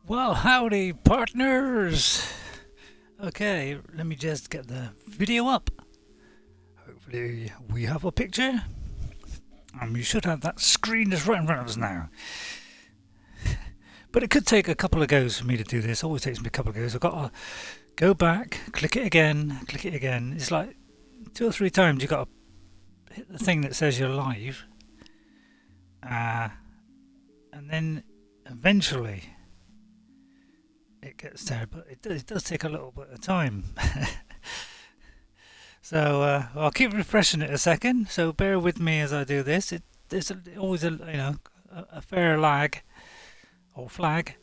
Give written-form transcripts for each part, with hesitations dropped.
Well, howdy, partners! Okay, let me just get the video up. Hopefully we have a picture. And we should have that screen just right in front of us now. But it could take a couple of goes for me to do this. It always takes me a couple of goes. I've got to go back, click it again, click it again. It's like 2 or 3 times you've got to hit the thing that says you're live. And then eventually it gets there, but it does take a little bit of time. So I'll keep refreshing it a second, so bear with me as I do this. There's always a fair lag or flag.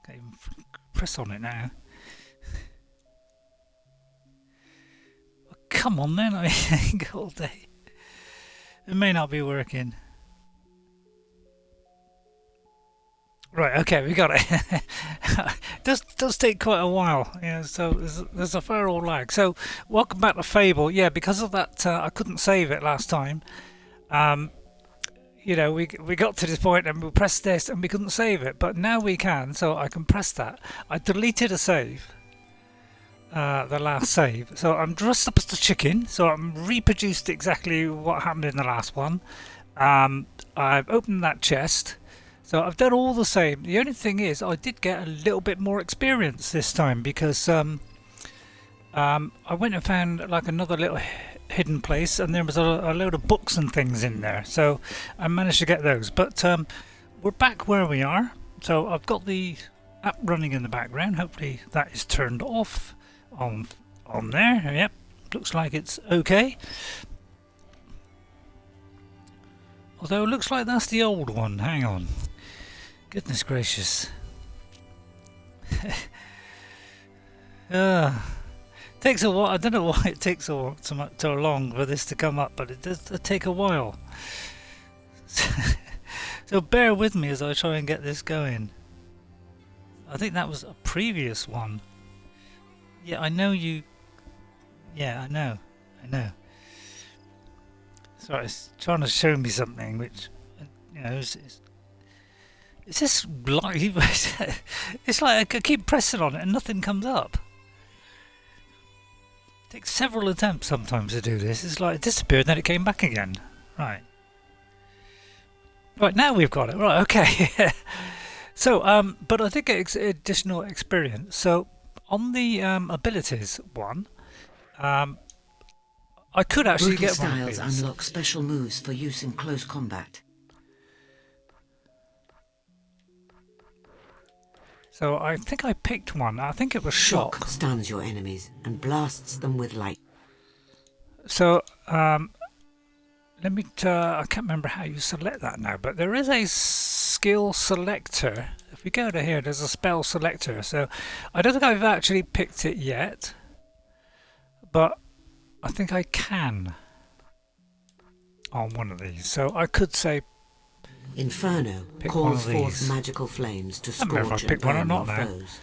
Can't even press on it now. Oh, come on then, I think all day. It may not be working. Right, okay, we got it. does take quite a while, so there's a fair old lag. So, welcome back to Fable. Yeah, because of that, I couldn't save it last time. We got to this point and we pressed this and we couldn't save it, but now we can, so I can press that. I deleted a save, the last save, so I'm dressed up as the chicken, so I'm reproduced exactly what happened in the last one. I've opened that chest. So I've done all the same. The only thing is I did get a little bit more experience this time because I went and found like another little hidden place and there was a load of books and things in there. So I managed to get those. But we're back where we are. So I've got the app running in the background. Hopefully that is turned off on there. Yep, looks like it's okay. Although it looks like that's the old one. Hang on. Goodness gracious. Takes a while. I don't know why it takes so long for this to come up, but it does take a while. So bear with me as I try and get this going. I think that was a previous one. Yeah, I know you... Yeah, I know. Sorry, it's trying to show me something which, it's just live. It's like I keep pressing on it and nothing comes up. It takes several attempts sometimes to do this. It's like it disappeared and then it came back again. Right, now we've got it. Right, okay. So, but I did get additional experience. So, on the abilities one, I could actually get one of these. Styles unlock special moves for use in close combat. So I think I picked one. I think it was Shock. Stuns your enemies and blasts them with light. So let me. I can't remember how you select that now, but there is a skill selector. If we go to here, there's a spell selector. So I don't think I've actually picked it yet, but I think I can on one of these. So I could say Inferno calls forth magical flames to scorch and burn your foes.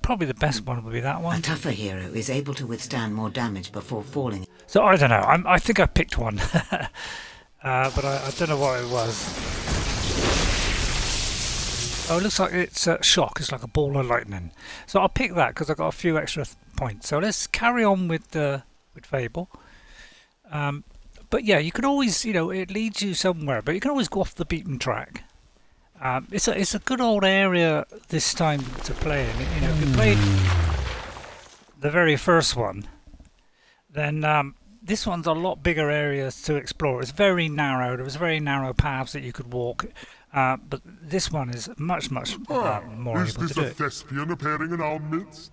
Probably the best one would be that one. A tougher hero is able to withstand more damage before falling. So I don't know. I think I picked one, but I don't know what it was. Oh, it looks like it's Shock. It's like a ball of lightning. So I'll pick that because I've got a few extra points. So let's carry on with Fable. But yeah, you can always, it leads you somewhere, but you can always go off the beaten track. It's a good old area this time to play in. If you played the very first one, then this one's a lot bigger areas to explore. It's very narrow. There was very narrow paths that you could walk, but this one is much more able to do. Is this a thespian appearing in our midst?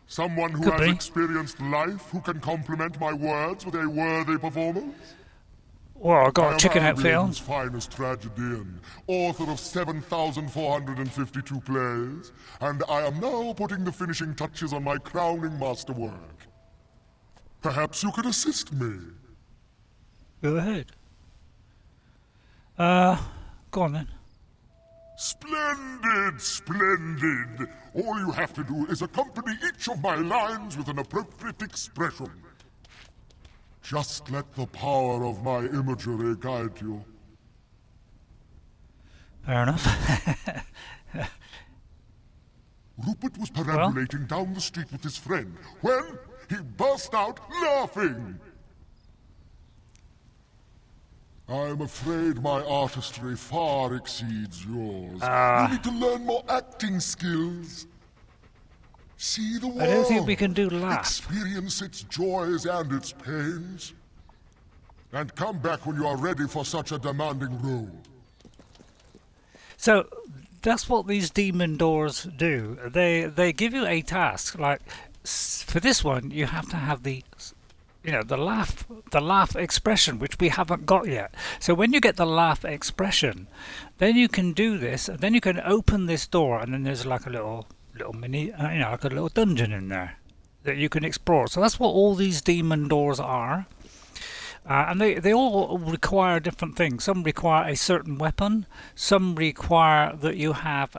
Someone who has experienced life, who can complement my words with a worthy performance? Well, I've got a chicken outfit on. Finest tragedian, author of 7,452 plays, and I am now putting the finishing touches on my crowning masterwork. Perhaps you could assist me. Go ahead. Go on then. Splendid, splendid! All you have to do is accompany each of my lines with an appropriate expression. Just let the power of my imagery guide you. Fair enough. Rupert was perambulating down the street with his friend when he burst out laughing. I'm afraid my artistry far exceeds yours. You need to learn more acting skills. See the world. I don't think we can do laugh. Experience its joys and its pains. And come back when you are ready for such a demanding role. So that's what these demon doors do. They give you a task. Like for this one, you have to have the laugh expression, which we haven't got yet. So when you get the laugh expression, then you can do this. And then you can open this door, and then there's like a little mini, like a little dungeon in there that you can explore. So that's what all these demon doors are. And they all require different things. Some require a certain weapon. Some require that you have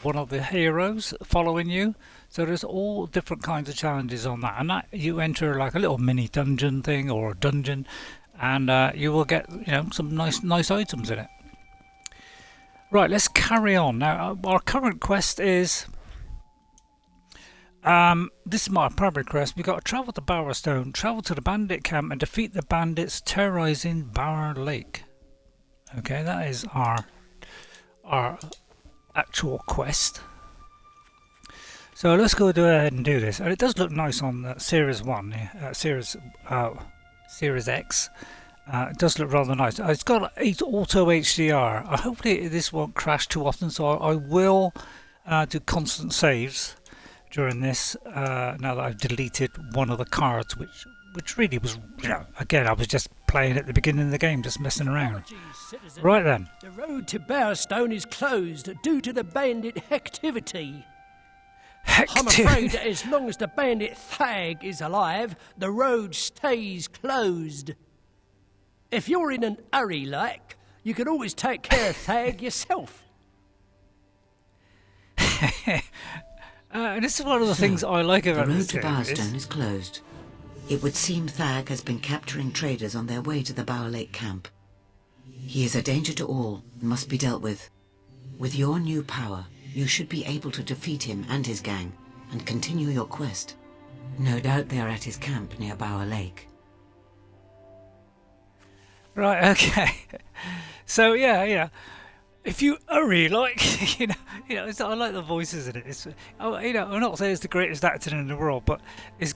one of the heroes following you. So there's all different kinds of challenges on that. And that you enter like a little mini dungeon thing or a dungeon, and you will get some nice items in it. Right, let's carry on. Now our current quest is. This is my primary quest. We've got to travel to Bowerstone, travel to the bandit camp, and defeat the bandits terrorizing Bower Lake. Okay, that is our actual quest. So let's go ahead and do this. And it does look nice on Series 1, Series X. It does look rather nice. It's got auto HDR. Hopefully this won't crash too often, so I will do constant saves during this, now that I've deleted one of the cards, which really was, again, I was just playing at the beginning of the game, just messing around. Right then. The road to Bowerstone is closed due to the bandit activity. I'm afraid that as long as the bandit Thag is alive, the road stays closed. If you're in an hurry, like, you can always take care of Thag yourself. This is one of the things I like about this game. The road to Bowerstone is closed. It would seem Thag has been capturing traders on their way to the Bower Lake camp. He is a danger to all and must be dealt with. With your new power, you should be able to defeat him and his gang and continue your quest. No doubt they are at his camp near Bower Lake. Right, okay. So yeah. If you hurry, like I like the voices in it. It's, I'm not saying it's the greatest acting in the world, but it's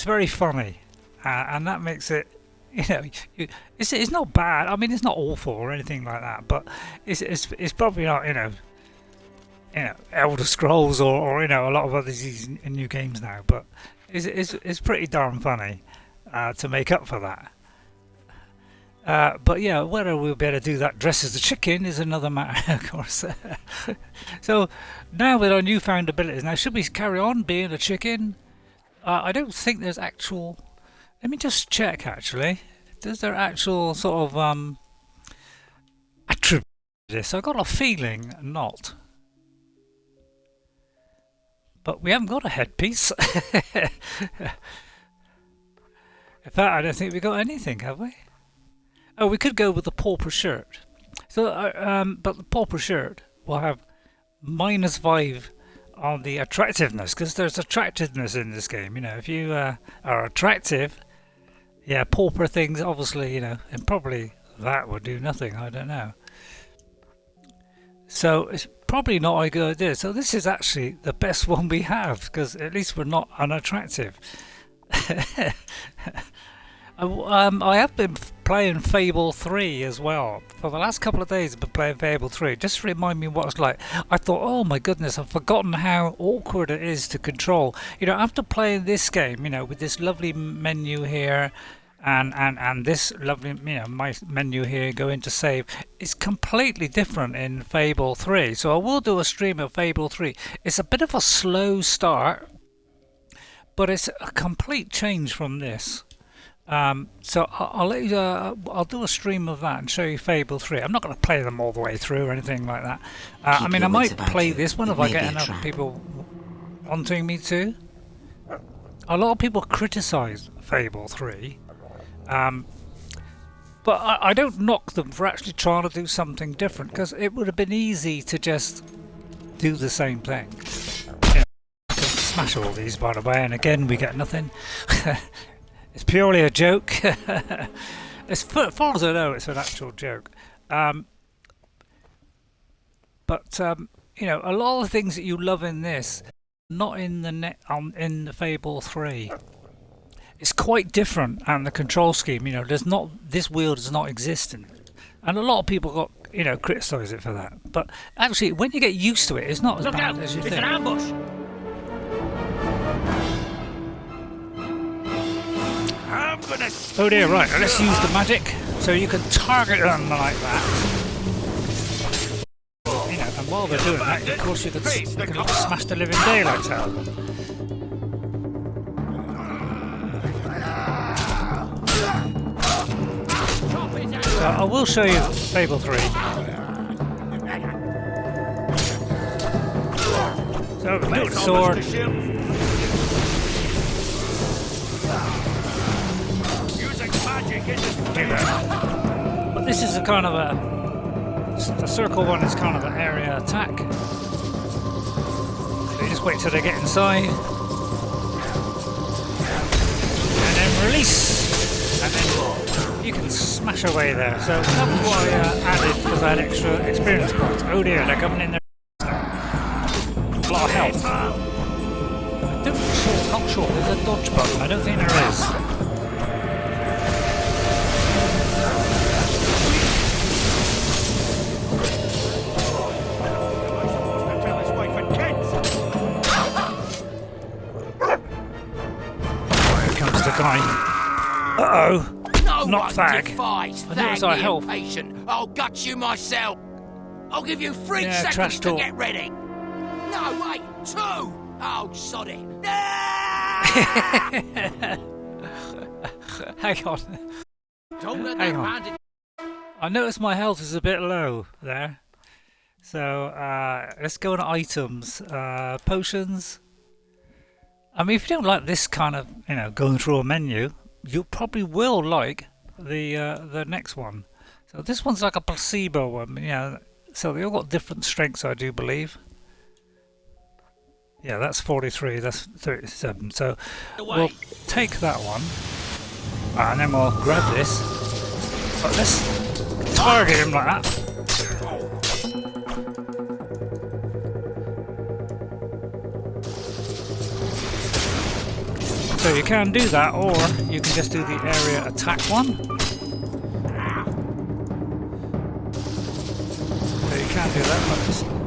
very funny, and that makes it, it's not bad. I mean, it's not awful or anything like that, but it's probably not Elder Scrolls or a lot of other new games now, but it's pretty darn funny to make up for that. But yeah, whether we'll be able to do that dressed as a chicken is another matter, of course. So now with our newfound abilities, now should we carry on being a chicken? I don't think there's actual. Let me just check. Actually, does there actual sort of attribute to this? I got a feeling not. But we haven't got a headpiece. In fact, I don't think we got anything, have we? Oh, we could go with the pauper shirt. So, but the pauper shirt will have -5 on the attractiveness, because there's attractiveness in this game. If you are attractive, yeah, pauper things, obviously, and probably that would do nothing. I don't know. So it's probably not a good idea. So this is actually the best one we have, because at least we're not unattractive. I have been playing Fable 3 as well. For the last couple of days I've been playing Fable 3. Just to remind me what it's like. I thought, oh my goodness, I've forgotten how awkward it is to control. After playing this game, with this lovely menu here and this lovely, my menu here, go into save. It's completely different in Fable 3. So I will do a stream of Fable 3. It's a bit of a slow start, but it's a complete change from this. So I'll let you. I'll do a stream of that and show you Fable 3. I'm not going to play them all the way through or anything like that. I mean, I might play this one if I get enough people wanting me to. a lot of people criticise Fable 3, but I don't knock them for actually trying to do something different, because it would have been easy to just do the same thing. Yeah, I can smash all these, by the way, and again we get nothing. It's purely a joke. As far as I know, it's an actual joke. But you know, a lot of the things that you love in this, not in the in the Fable 3. It's quite different, and the control scheme, you know, this wheel does not exist in it, and a lot of people got, you know, criticise it for that. But actually, when you get used to it, it's not as bad as you think. It's an ambush. I'm gonna. Oh dear, right. Let's use the magic, so you can target them like that. You know, and while they're doing that, of course, you can smash the living daylights out of them. So I will show you Fable 3. So we got the sword. Do that. But this is a kind of the circle one is kind of an area attack. So you just wait till they get inside. And then release. And then you can smash away there. So that was what I added for that extra experience points. Oh dear, they're coming in there. A lot of health. I'm not sure. There's a dodge button. I don't think there is. Here comes the guy. Uh-oh. Not Thag. I think it's our health. I'll gut you myself. I'll give you 3 seconds to get ready. No, wait, 2. Oh, sod it. Hang on. Hang on. I noticed my health is a bit low there. So let's go on items. Potions. I mean, if you don't like this kind of, you know, going through a menu, you probably will like the next one. So this one's like a placebo one, yeah. So they all got different strengths, I do believe. Yeah, that's 43. That's 37. So we'll take that one, and then we'll grab this. But let's target him like that. So you can do that, or you can just do the area attack one. So you can do that, but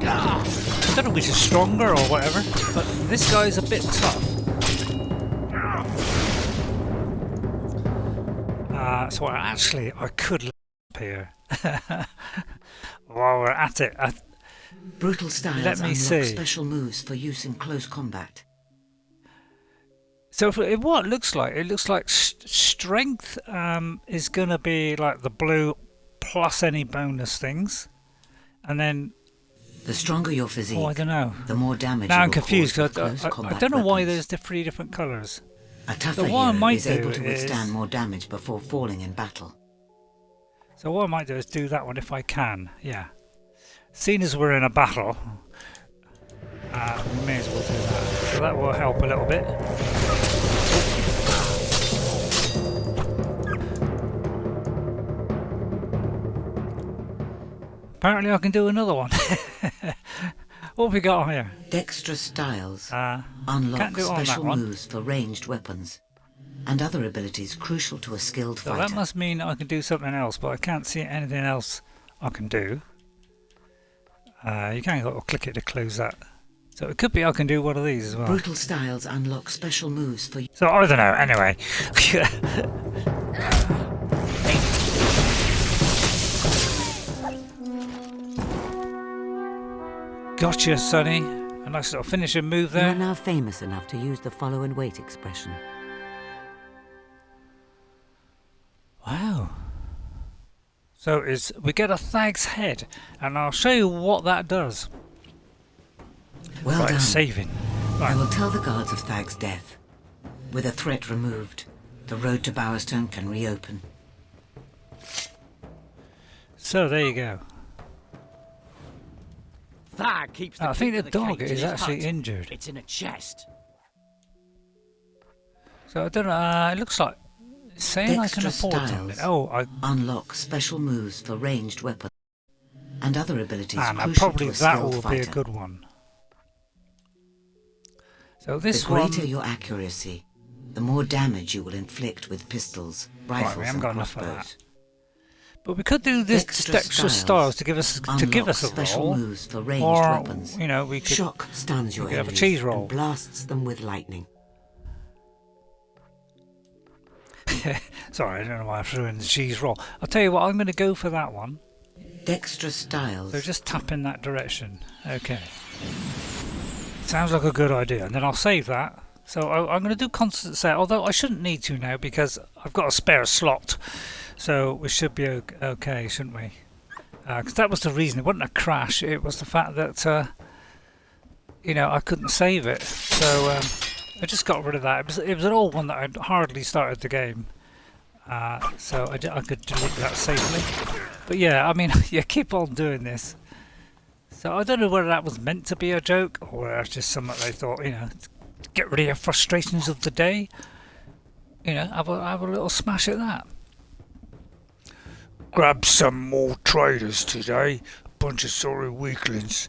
I don't know which is stronger or whatever, but this guy's a bit tough. So actually, I could up here while we're at it. Brutal styles Let me unlock see. special moves for use in close combat. So what it looks like strength is going to be like the blue plus any bonus things, and then The stronger your physique, I don't know. the more damage. Now you I'm will confused cause because with close I combat don't know why weapons. there's the 3 different colours. A tougher So what I hero might is do able to is- withstand more damage before falling in battle. So what I might do is do that one if I can. Yeah. Seeing as we're in a battle, we may as well do that. So that will help a little bit. Apparently I can do another one. What have we got here? Dexterous styles Can't unlock do it on that special one. moves for ranged weapons and other abilities crucial to a skilled So fighter. that must mean I can do something else, but I can't see anything else I can do. You can go click it to close that. So it could be I can do one of these as well. Brutal styles unlock special moves for So I don't know, anyway. Gotcha, Sonny. A nice little finishing move You are there. now famous enough to use the follow and wait expression. Wow. So we get a Thag's head, and I'll show you what that does. Well Right, done. saving. I Right. will tell the guards of Thag's death. With a threat removed, the road to Bowerstone can reopen. So there you go. Thag keeps the I think key the to dog cage in is his actually hut. injured. It's in a chest. So I don't know. It looks like it's saying I can Extra afford something. styles Oh, unlock special moves for ranged weapons and other abilities and crucial probably to a that skilled will fighter. be a good one. So The this one. greater your accuracy, the more damage you will inflict with pistols, rifles, we haven't and got enough of crossbows. But we could do this Extra extra styles to give us Unlock a special roll, moves for ranged or weapons. you know we could. Shock stuns your could have a enemies cheese roll. and blasts them with lightning. Sorry, I don't know why I threw in the cheese roll. I'll tell you what, I'm going to go for that one. Dextra styles. So just tap in that direction. Okay. Sounds like a good idea. And then I'll save that. So I'm going to do constant set, although I shouldn't need to now because I've got a spare slot. So we should be okay, shouldn't we? Because that was the reason. It wasn't a crash. It was the fact that, you know, I couldn't save it. So I just got rid of that. It was an old one that I'd hardly started the game. So I could delete that safely. But yeah, I mean, you keep on doing this. So I don't know whether that was meant to be a joke or whether it's just something they thought, you know, to get rid of your frustrations of the day. You know, have a little smash at that. Grab some more traders today. A bunch of sorry weaklings.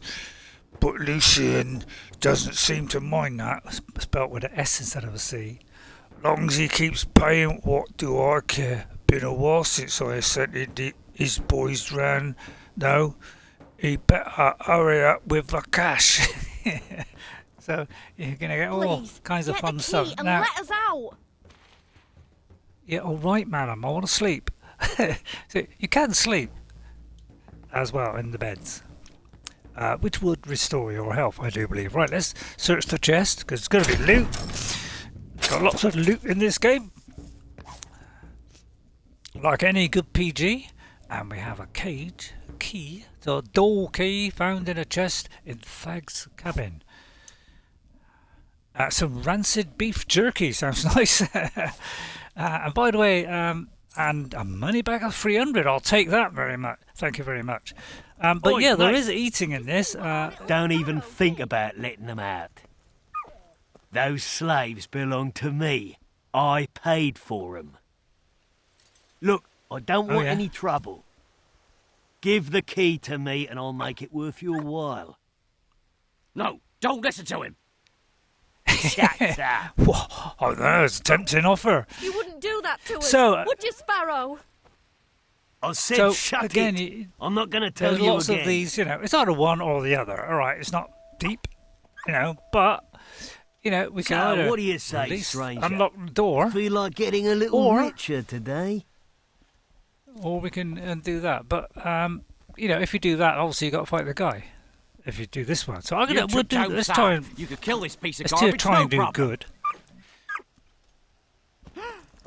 But Lucian doesn't seem to mind that. Spelt with an S instead of a C. Long as he keeps paying, what do I care? Been a while since I sent his boys round. No, he better hurry up with the cash. So you're going to get all kinds of fun stuff. And now, let us out. Yeah, all right, madam. I want to sleep. So you can sleep as well in the beds, which would restore your health, I do believe. Right, let's search the chest because it's going to be loot. Got lots of loot in this game, like any good PG. And we have a key, the door key found in a chest in Thag's cabin. Some rancid beef jerky sounds nice. And by the way, and a money bag of 300. I'll take that very much. Thank you very much. But Oi, yeah, there mate. is eating in this. Don't even think about letting them out. Those slaves belong to me. I paid for them. Look, I don't want yeah? any trouble. Give the key to me and I'll make it worth your while. No, don't listen to him. Shut up. Whoa, oh, there's a tempting offer. You wouldn't do that to us, So, would you, Sparrow? I said So, shut again, it. I'm not going to tell There's you lots again. of these, you know, it's either one or the other. All right, it's not deep, you know, but, you know, we can So, either what do you say, release, stranger? unlock the door, Feel like getting a little Or- richer today? or we can do that. But, you know, if you do that, obviously you've got to fight the guy. If you do this one. So I'm You going to, we'll took do, down let's Sam. try and, You could kill this piece of let's garbage, try no and do problem. good.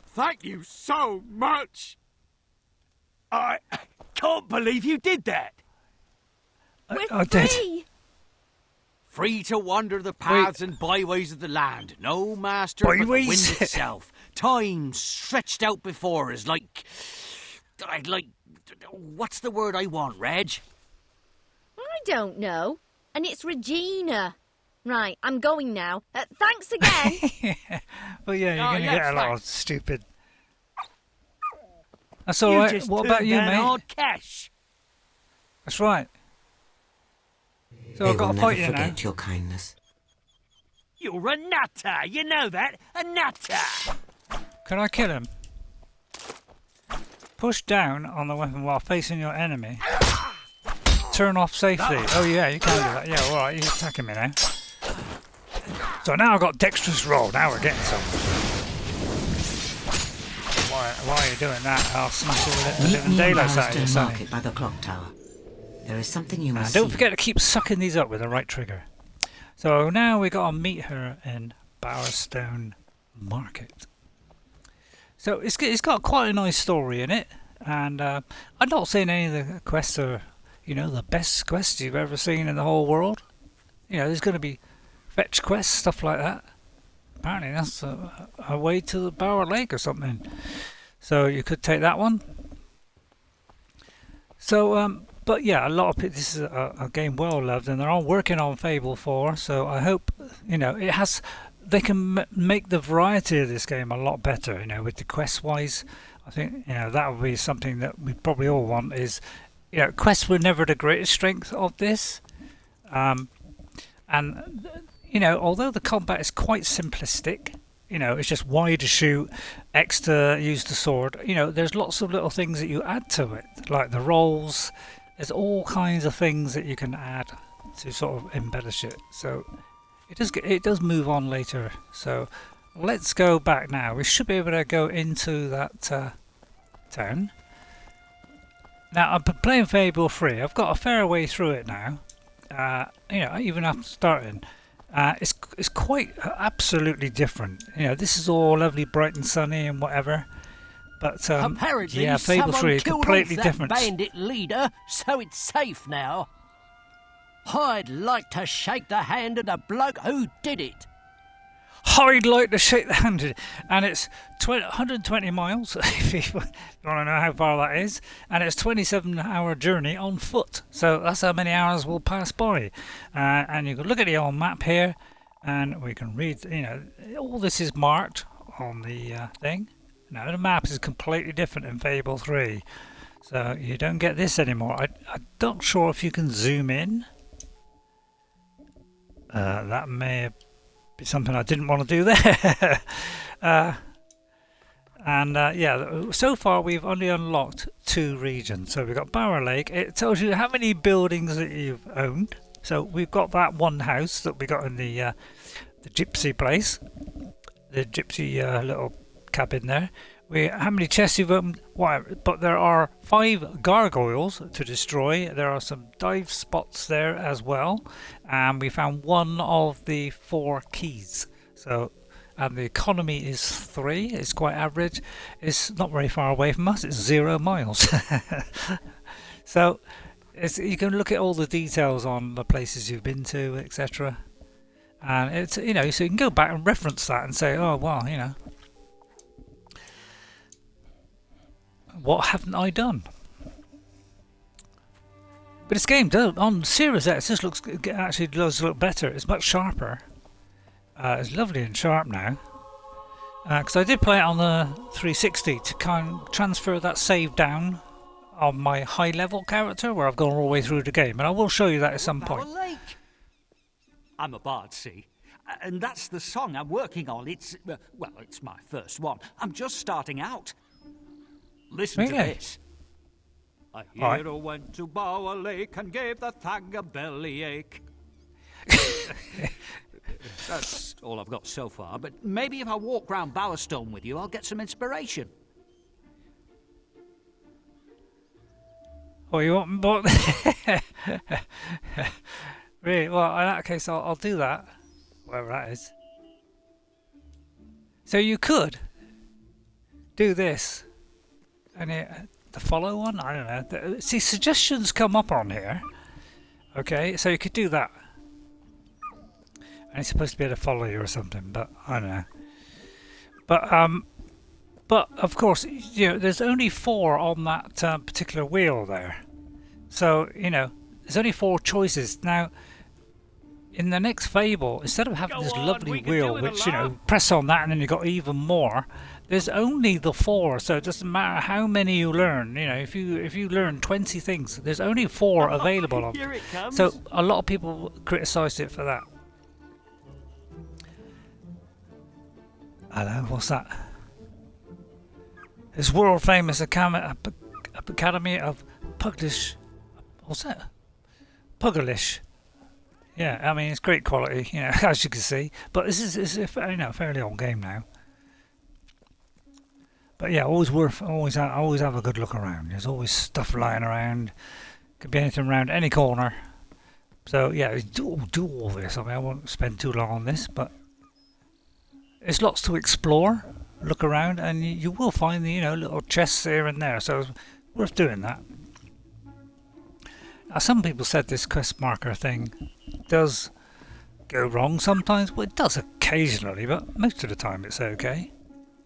Thank you so much. I can't believe you did that. We're I did. free. Free to wander the paths and byways of the land. No master but the wind Byways? itself. Time stretched out before us like... What's the word I want, Reg? I don't know. And it's Regina. Right, I'm going now. Thanks again. Well, yeah, you're Oh, going to yeah, get a lot of thanks. stupid. That's all You right. just What turned about you, down mate? hard cash. That's right. So They I've got will to never fight you now. forget your kindness. You're a nutter. You know that. A nutter. Can I kill him? Push down on the weapon while facing your enemy. Turn off safely. Oh yeah, you can do that. Yeah, all right, you're attacking me now. So now I've got dexterous roll. Now we're getting some. Why are you doing that? I'll smash it with Meet living me in daylights out of you, Bowerstone Sonny. Market by the clock tower. There is something you must And don't see. forget to keep sucking these up with the right trigger. So now we got to meet her in Bowerstone Market. So it's got quite a nice story in it, and I'm not saying any of the quests are, you know, the best quests you've ever seen in the whole world. You know, there's going to be fetch quests, stuff like that. apparently that's a way to the Bower Lake or something. So you could take that one. So, but yeah, a lot of people, this is a game well loved, and they're all working on Fable 4. So I hope, you know, it has. They can make the variety of this game a lot better. You know, with the quest wise, I think, you know, that would be something that we probably all want. Is, you know, quests were never the greatest strength of this, and you know, although the combat is quite simplistic. You know, it's just Y to shoot, X to use the sword. You know, there's lots of little things that you add to it, like the rolls. There's all kinds of things that you can add to sort of embellish it. So it does move on later. So let's go back now. We should be able to go into that town. Now I've been playing Fable 3. I've got a fair way through it now. You know, even after starting. It's quite absolutely different. You know, this is all lovely, bright and sunny and whatever. But apparently, yeah, Fable 3 is completely that different. Bandit leader, so it's safe now. I'd like to shake the hand of the bloke who did it. I'd like to shake the hand, and it's 120 miles. If you want to know how far that is, and it's 27-hour journey on foot. So that's how many hours will pass by. And you can look at the old map here, and we can read. You know, all this is marked on the thing. Now the map is completely different in Fable 3, so you don't get this anymore. I'm not sure if you can zoom in. That may be something I didn't want to do there. Yeah, so far we've only unlocked 2 regions. So we've got Bower Lake. It tells you how many buildings that you've owned. So we've got that one house that we got in the gypsy place, the gypsy little cabin there. How many chests you've opened? Whatever. But there are 5 gargoyles to destroy. There are some dive spots there as well, and we found 1 of the 4 keys. So, and the economy is 3. It's quite average. It's not very far away from us. It's 0 miles. So, you can look at all the details on the places you've been to, etc. And it's, you know, so you can go back and reference that and say, oh well, you know, what haven't I done? But this game does, on Series X, this actually does look better. It's much sharper. It's lovely and sharp now. Because I did play it on the 360 to kind of transfer that save down on my high level character where I've gone all the way through the game. And I will show you that at some point. Lake. I'm a bard, see? And that's the song I'm working on. It's, well, it's my first one. I'm just starting out. Listen to this. A hero went to Bower Lake and gave the thang a bellyache. That's all I've got so far, but maybe if I walk round Bowerstone with you, I'll get some inspiration. Oh, you want more? Really? Well, in that case, I'll do that. Whatever that is. So you could do this. And the follow one? I don't know. See, suggestions come up on here. Okay, so you could do that. And it's supposed to be able to follow you or something, but I don't know. But of course, you know, there's only 4 on that particular wheel there. So, you know, there's only 4 choices. Now, in the next Fable, instead of having this lovely wheel, which, you know, press on that and then you got even more, there's only the 4, so it doesn't matter how many you learn. You know, if you learn 20 things, there's only 4 available on. Here it comes. So a lot of people criticised it for that. Hello, what's that? It's world famous Academy of Puglish. What's that? Puglish. Yeah, I mean it's great quality, you know, as you can see. But this is a fairly old game now. But yeah, always have a good look around. There's always stuff lying around. Could be anything around any corner. So yeah, do all this. I mean, I won't spend too long on this, but it's lots to explore. Look around, and you will find the, you know, little chests here and there. So it's worth doing that. Now, some people said this quest marker thing does go wrong sometimes. Well, it does occasionally, but most of the time it's okay.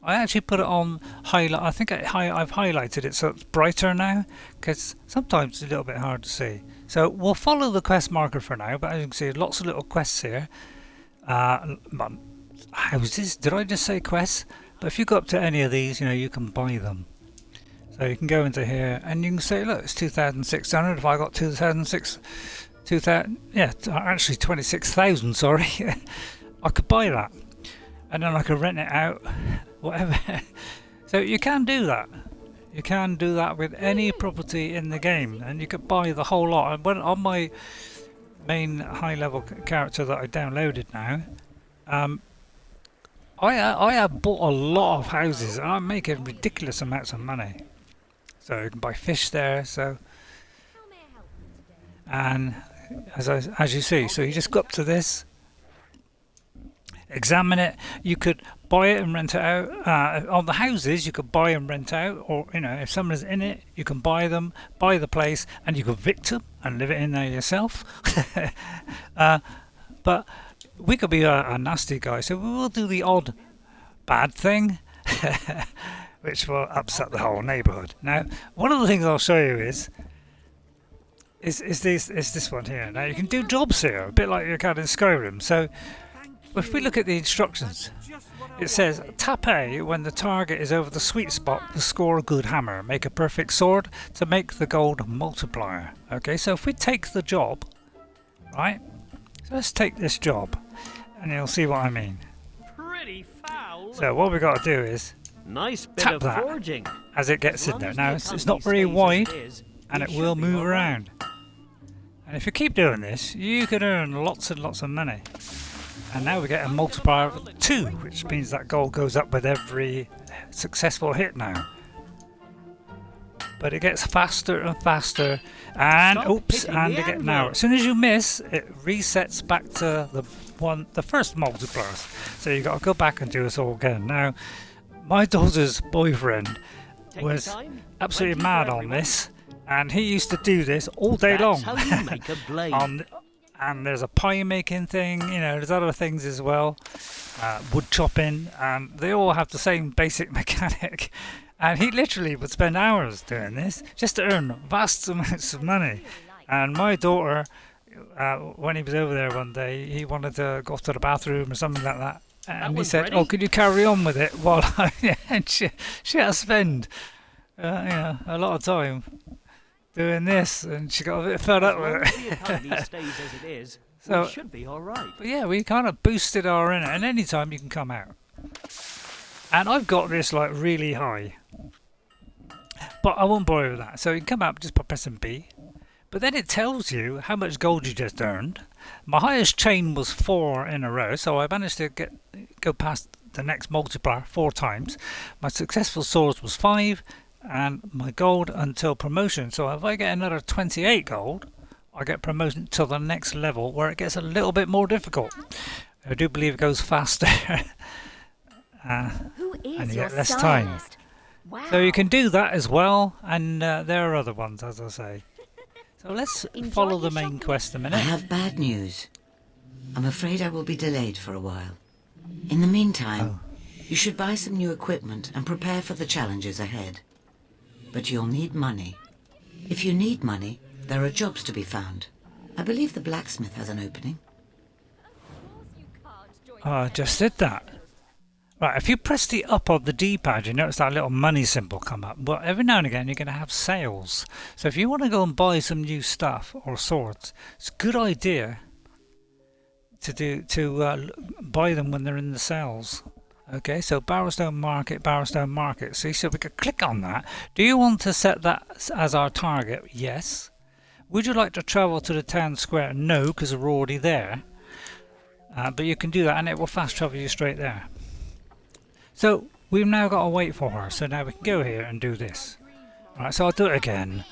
I actually put it on highlight. I think I've highlighted it so it's brighter now, because sometimes it's a little bit hard to see. So we'll follow the quest marker for now, but as you can see, lots of little quests here. Houses? Did I just say quests? But if you go up to any of these, you know, you can buy them. So you can go into here and you can say, look, it's 2,600. If I got 2,000, yeah, actually 26,000, sorry. I could buy that. And then I could rent it out, whatever. So you can do that. You can do that with any property in the game, and you could buy the whole lot. And on my main high-level character that I downloaded now, I have bought a lot of houses, and I'm making ridiculous amounts of money. So you can buy fish there. So, and as you see, so you just go up to this. Examine it. You could buy it and rent it out. On the houses, you could buy and rent out, or you know, if someone is in it, you can buy them, buy the place, and you could evict them and live it in there yourself. But we could be a nasty guy, so we will do the odd bad thing, which will upset the whole neighbourhood. Now, one of the things I'll show you is this one here. Now you can do jobs here, a bit like you can in Skyrim. So if we look at the instructions, it says tap A when the target is over the sweet spot to score a good hammer. Make a perfect sword to make the gold multiplier. Okay, so if we take the job, right? So let's take this job, and you'll see what I mean. Pretty foul. So what we've got to do is Nice bit tap of that forging. as it gets in there. Now it's not very wide, and it will move around. And if you keep doing this, you can earn lots and lots of money. And now we get a multiplier of 2, which means that gold goes up with every successful hit now. But it gets faster and faster, and oops, and again now as soon as you miss, it resets back to the first multipliers. So you got to go back and do this all again. Now, my daughter's boyfriend was absolutely mad on this, and he used to do this all day long. How you make a blade. And there's a pie making thing, you know, there's other things as well, wood chopping, and they all have the same basic mechanic. And he literally would spend hours doing this just to earn vast amounts of money. And my daughter, when he was over there one day, he wanted to go to the bathroom or something like that. And he said, "Oh, could you carry on with it while I..." And she had to spend you know, a lot of time doing this, and she got a bit fed up with it. So, should be all right. But yeah, we kind of boosted our in it, and anytime you can come out. And I've got this like really high, but I won't bore you with that. So you can come up just by pressing B, but then it tells you how much gold you just earned. My highest chain was 4 in a row, so I managed to go past the next multiplier 4 times. My successful swords was 5. And my gold until promotion. So if I get another 28 gold, I get promotion to the next level where it gets a little bit more difficult. I do believe it goes faster. And you get less time. Wow. So you can do that as well, and there are other ones, as I say. So let's follow the main quest a minute. I have bad news. I'm afraid I will be delayed for a while. In the meantime, you should buy some new equipment and prepare for the challenges ahead. But you'll need money. If you need money, there are jobs to be found. I believe the blacksmith has an opening. Oh, I just did that. Right, if you press the up on the D-pad, you notice that little money symbol come up. But every now and again, you're going to have sales. So if you want to go and buy some new stuff or swords, it's a good idea to buy them when they're in the sales. Okay, so Bowerstone Market. See, so we could click on that. Do you want to set that as our target? Yes. Would you like to travel to the town square? No, because we're already there. But you can do that, and it will fast travel you straight there. So we've now got to wait for her. So now we can go here and do this. All right, so I'll do it again.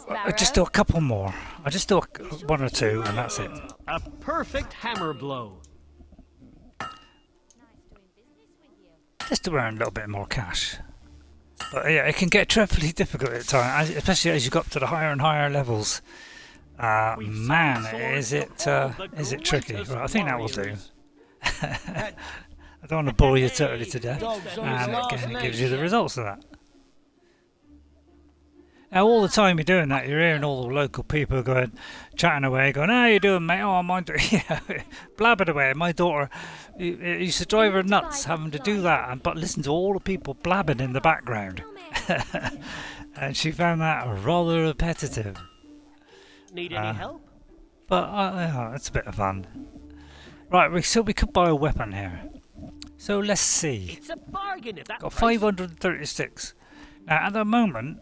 I'll just do a couple more. I'll just do 1 or 2, and that's it. A perfect hammer blow. Just to earn a little bit more cash. But yeah, it can get dreadfully difficult at times, especially as you go up to the higher and higher levels. Man, is it tricky? Right, I think that will do. I don't want to bore you totally to death. And again, it gives you the results of that. Now, all the time you're doing that, you're hearing all the local people going, chatting away, going, "How you doing, mate? Oh, my blabbing away." My daughter, it used to drive her nuts having to do that, but listen to all the people blabbing in the background. And she found that rather repetitive. Need any help? But it's a bit of fun. Right, so we could buy a weapon here. So let's see. It's a bargain at that Got price. 536. Now, at the moment,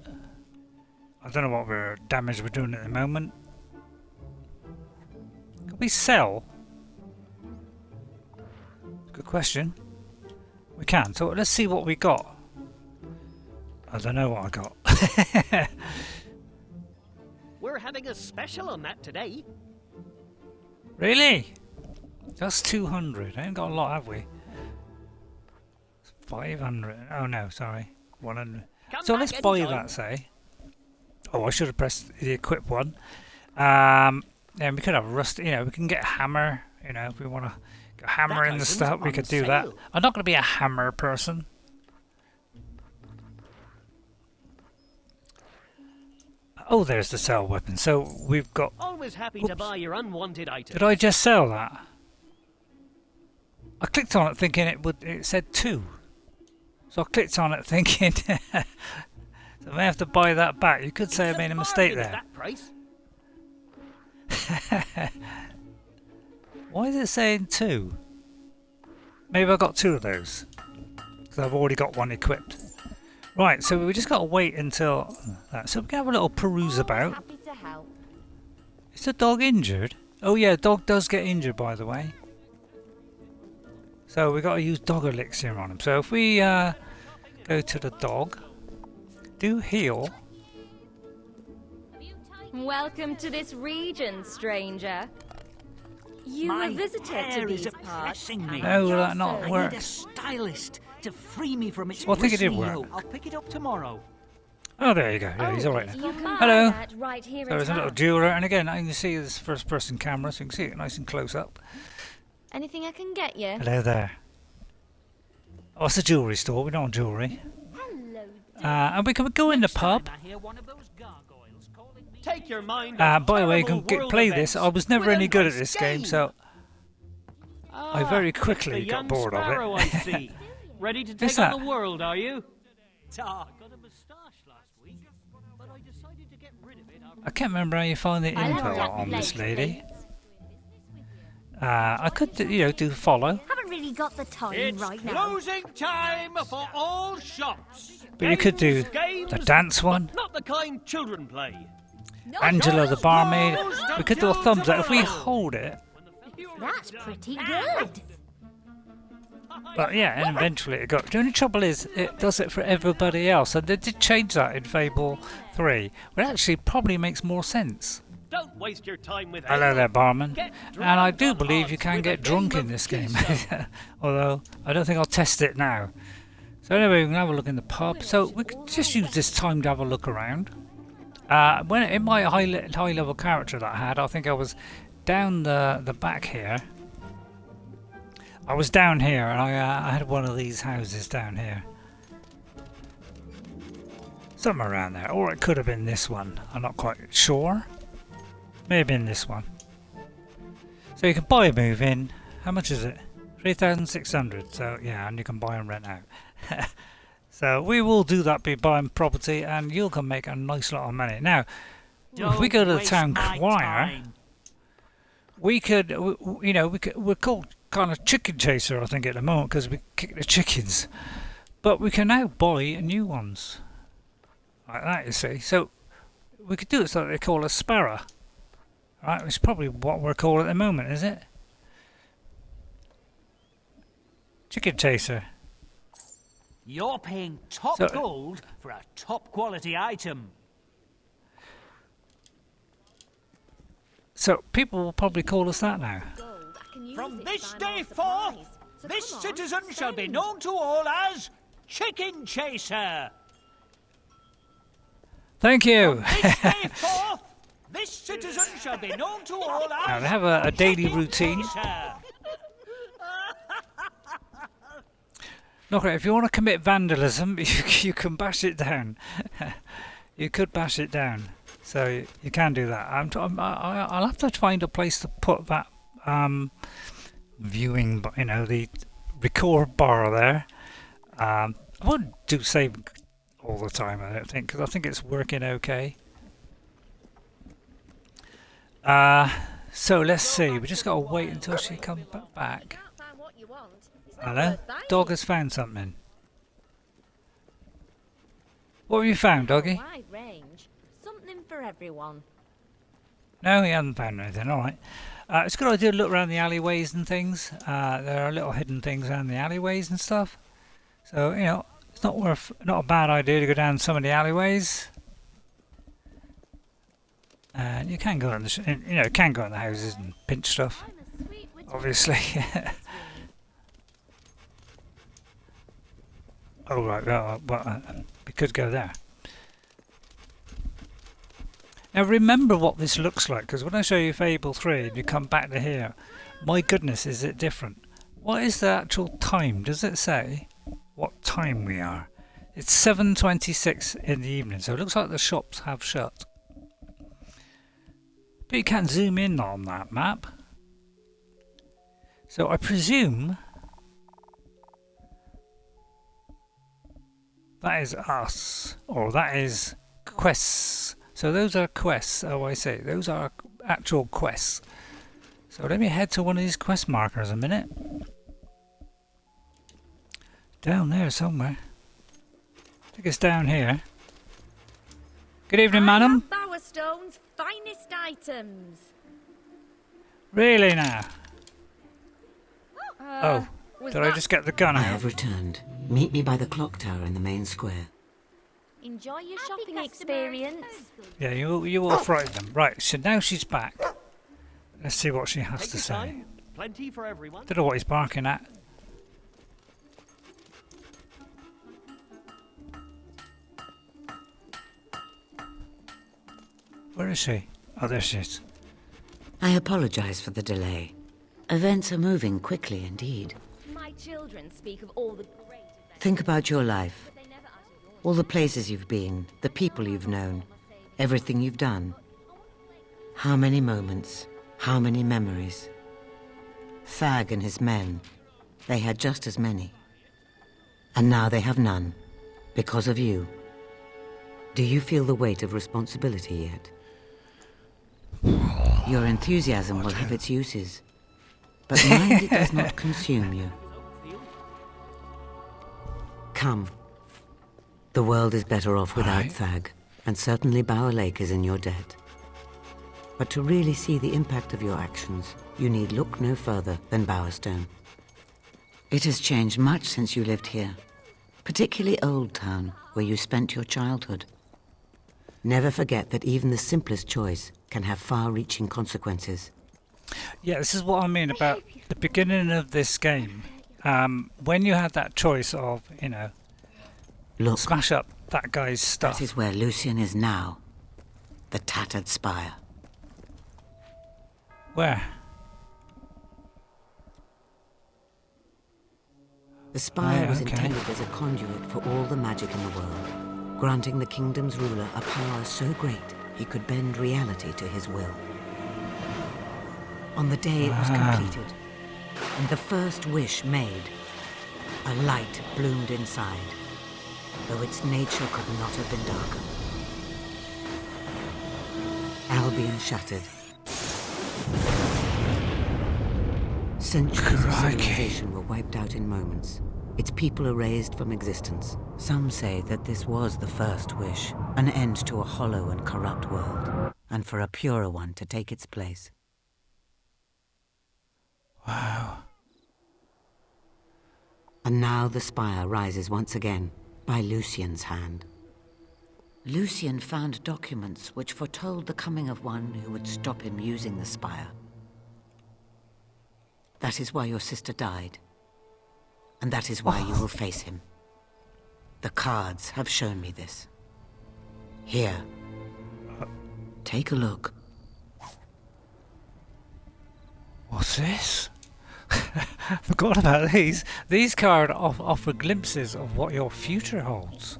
I don't know what damage we're doing at the moment. Can we sell? Good question. We can. So let's see what we got. I don't know what I got. We're having a special on that today. Really? That's 200. I ain't got a lot, have we? 500. Oh no, sorry. 100. So let's buy that, say. Oh, I should have pressed the equip one. Yeah, we could have rust. You know, we can get a hammer. You know, if we want to get a hammer in the stuff, we could do that. I'm not going to be a hammer person. Oh, there's the sell weapon. So we've got. Always happy to buy your unwanted items. Did I just sell that? I clicked on it thinking it said 2. So I clicked on it thinking. So I may have to buy that back. You could say I made a mistake there. Why is it saying 2? Maybe I got 2 of those. Because I've already got one equipped. Right, so we just got to wait until that. So we can have a little peruse about. Happy to help. Is the dog injured? Oh yeah, dog does get injured, by the way. So we got to use dog elixir on him. So if we go to the dog, do heal. Welcome to this region, stranger. You My were visited to hair these is parts. oppressing me. No, will that not I work? need a stylist to free me from its Well, I think it did bristly work. yoke. I'll pick it up tomorrow. Oh, there you go. Yeah, he's all right now. You can buy Hello. that right here So there's a in little town. jeweler, and again, I can see this first-person camera, so you can see it nice and close up. Anything I can get you? Hello there. Oh, it's a jewellery store. We don't want jewellery. Hello. And we can go in the pub. I hear one of those gargoyles calling me. Take your mind. By the way, you can play this. I was never any good at this game, so I very quickly got bored of Sparrow, I it. see. Ready to Who's take on that? the world, are you? Ah, got a moustache last week, but I decided to get rid of it after. I can't remember how you find the I'll info have on that this later, lady. please. I could, do follow, Haven't really got the time It's right now. closing time for all shops. but you could do Games, the dance one. Not the kind children play. Angela the barmaid. We could do a thumbs up if we hold it. That's pretty good. But yeah, and eventually it got. The only trouble is it does it for everybody else, and they did change that in Fable 3, which actually probably makes more sense. Don't waste your time with Hello anyone. there, barman. Get And I drunk do on believe you odds can with get a drunk game in of this game, Kiso. although I don't think I'll test it now. So anyway, we can have a look in the pub. So we could just use this time to have a look around. When in my high level character that I had, I think I was down the back here. I was down here, and I had one of these houses down here. Somewhere around there, or it could have been this one. I'm not quite sure. May have been this one. So you can buy a move in. How much is it? 3,600. So yeah, and you can buy and rent out. So we will do that, be buying property, and you can make a nice lot of money. Now, if we go to the Don't town waste my choir, time. we could, we're called kind of chicken chaser, I think, at the moment, because we kick the chickens. But we can now buy new ones. Like that, you see. So we could do it so that they call us Sparrow. Right, which is probably what we're called at the moment, is it? Chicken chaser. You're paying top So- gold for a top quality item. So people will probably call us that now. Gold, I can use From it this to buy day more forth, supplies. So this come on, citizen shall be spend. known to all as Chicken Chaser. Thank you. This day forth, This citizen shall be known to all Now as... they have a daily routine. Look, if you want to commit vandalism, you can bash it down. You could bash it down, so you can do that. I'll have to find a place to put that viewing, the record bar there. I won't do save all the time, I don't think, because I think it's working okay. So let's see. We just got to wait until she comes back. Hello? Dog has found something. What have you found, doggy? Wide range. Something for everyone. No, he hasn't found anything. All right. It's a good idea to look around the alleyways and things. There are little hidden things around the alleyways and stuff. So, it's not a bad idea to go down some of the alleyways. And you can go in can go in the houses and pinch stuff. Obviously. Oh right, well, we could go there. Now remember what this looks like, because when I show you Fable 3 and you come back to here, my goodness, is it different. What is the actual time? Does it say what time we are? It's 7:26 in the evening, so it looks like the shops have shut. But you can't zoom in on that map. So I presume that is us, or that is quests. So those are quests. Oh, I see. Those are actual quests. So let me head to one of these quest markers a minute. Down there somewhere. I think it's down here. Good evening, madam. Bowerstone's finest items. Really now? Oh, did I just get the gun I out? have returned. Meet me by the clock tower in the main square. Enjoy your shopping experience. Yeah, you all frightened them. Right, so now she's back. Let's see what she has to say. Plenty for everyone. Don't know what he's barking at. Where is she? Oh, there she is. I apologize for the delay. Events are moving quickly indeed. My children speak of all the great events. Think about your life. They never utter your All the places you've been, the people you've known, everything you've done. How many moments, how many memories. Thag and his men, they had just as many. And now they have none, because of you. Do you feel the weight of responsibility yet? Your enthusiasm will have its uses, but mind it does not consume you. Come. The world is better off without Thag, and certainly Bower Lake is in your debt. But to really see the impact of your actions, you need look no further than Bowerstone. It has changed much since you lived here, particularly Old Town, where you spent your childhood. Never forget that even the simplest choice can have far-reaching consequences. Yeah, this is what I mean about the beginning of this game. When you had that choice of, Look, smash up that guy's stuff. that is where Lucian is now. The Tattered Spire. Where? The spire was okay. intended as a conduit for all the magic in the world, granting the kingdom's ruler a power so great he could bend reality to his will. On the day it was completed, and the first wish made, a light bloomed inside, though its nature could not have been darker. Albion shattered. Centuries of civilization were wiped out in moments. Its people erased from existence. Some say that this was the first wish, an end to a hollow and corrupt world, and for a purer one to take its place. Wow. And now the spire rises once again, by Lucian's hand. Lucian found documents which foretold the coming of one who would stop him using the spire. That is why your sister died. And that is why you will face him. The cards have shown me this. Here. Take a look. What's this? Forgot about these. These cards offer glimpses of what your future holds.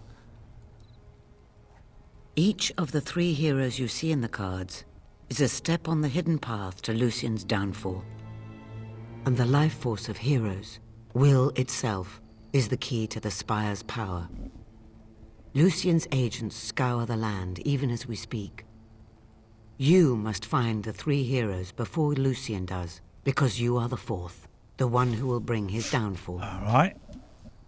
Each of the 3 heroes you see in the cards is a step on the hidden path to Lucien's downfall. And the life force of heroes, will itself, is the key to the Spire's power. Lucien's agents scour the land even as we speak. You must find the 3 heroes before Lucien does, because you are the 4th, the one who will bring his downfall. All right.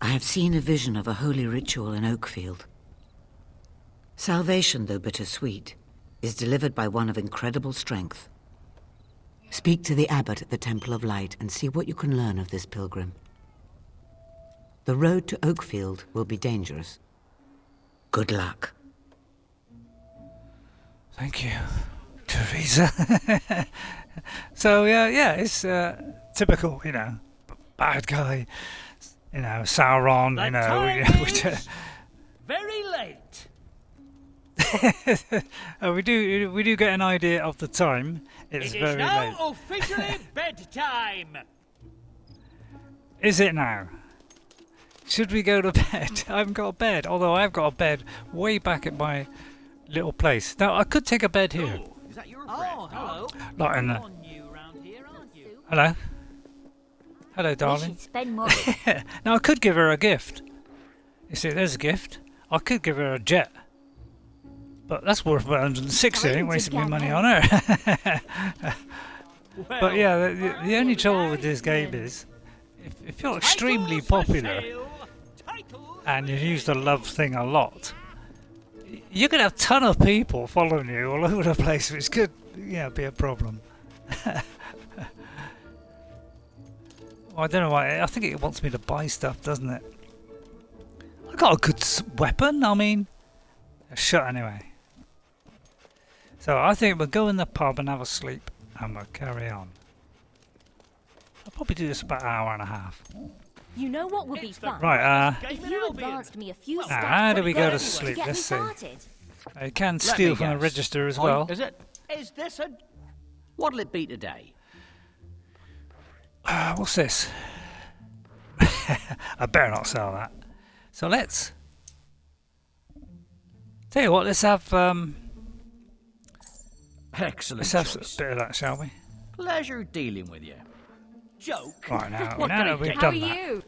I have seen a vision of a holy ritual in Oakfield. Salvation, though bittersweet, is delivered by one of incredible strength. Speak to the abbot at the Temple of Light and see what you can learn of this pilgrim. The road to Oakfield will be dangerous. Good luck. Thank you, Teresa. So yeah, it's typical, you know, bad guy, you know, Sauron, The you know. time Which, is very late. we do get an idea of the time. It's It is very now late. officially bedtime. Is it now? Should we go to bed? I haven't got a bed, although I've got a bed way back at my little place. Now I could take a bed here. Is that your friend? Hello. Not in the... You're new around here, aren't you? Hello? Hello, We darling. should spend more. Now I could give her a gift. You see, there's a gift. I could give her a jet. But that's worth 160. I ain't wasting my money on her. But yeah, the only trouble with this game is, if you're extremely popular and you use the love thing a lot, you're going to have a ton of people following you all over the place, which could, be a problem. Well, I don't know why. I think it wants me to buy stuff, doesn't it? I got a good weapon. I mean, shut anyway. So I think we'll go in the pub and have a sleep, and we'll carry on. I'll probably do this about an hour and a half. You know what would be fun? Right. If you advanced me a few steps. How do we go to to sleep? get Let's me see. started. You can Let steal me from the guess. register as Oh, well. Is it? Is this a... What'll it be today? What's this? I better not sell that. So let's... Tell you what, let's have Excellent a choice. bit of that, shall we? Pleasure dealing with you. Joke. Right now, What now can that I we've get done How are that. you?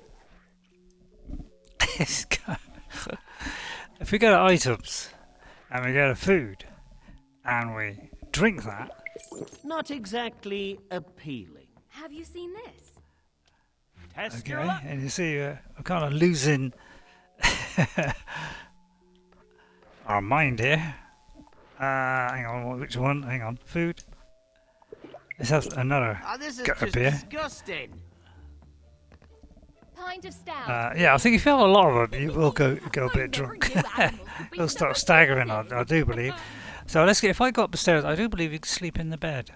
If we go to items, and we go to food, and we drink that, Not exactly appealing. Have you seen this? Test your okay, luck. and you see we're kind of losing our mind here. Hang on, which one? Hang on, food. Let's have another This is gut of just beer. disgusting. Pint of stout. Yeah, I think if you have a lot of them, you will go a bit drunk. You'll start staggering, I do believe. So let's get. If I go up the stairs, I do believe you can sleep in the bed.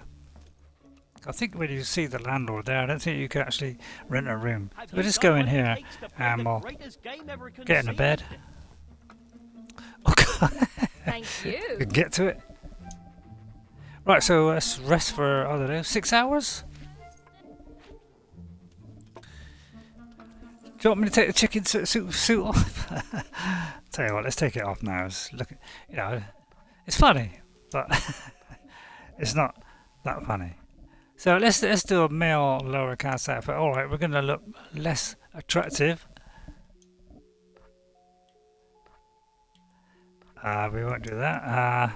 I think when you see the landlord there, I don't think you can actually rent a room. So we'll just go in here and we'll get in the bed. Oh God, Thank we you. can get to it. Right, so let's rest for, I don't know, 6 hours? Do you want me to take the chicken suit off? Tell you what, let's take it off now. It's funny, but it's not that funny. So let's do a male lower caste outfit. All right, we're going to look less attractive. We won't do that.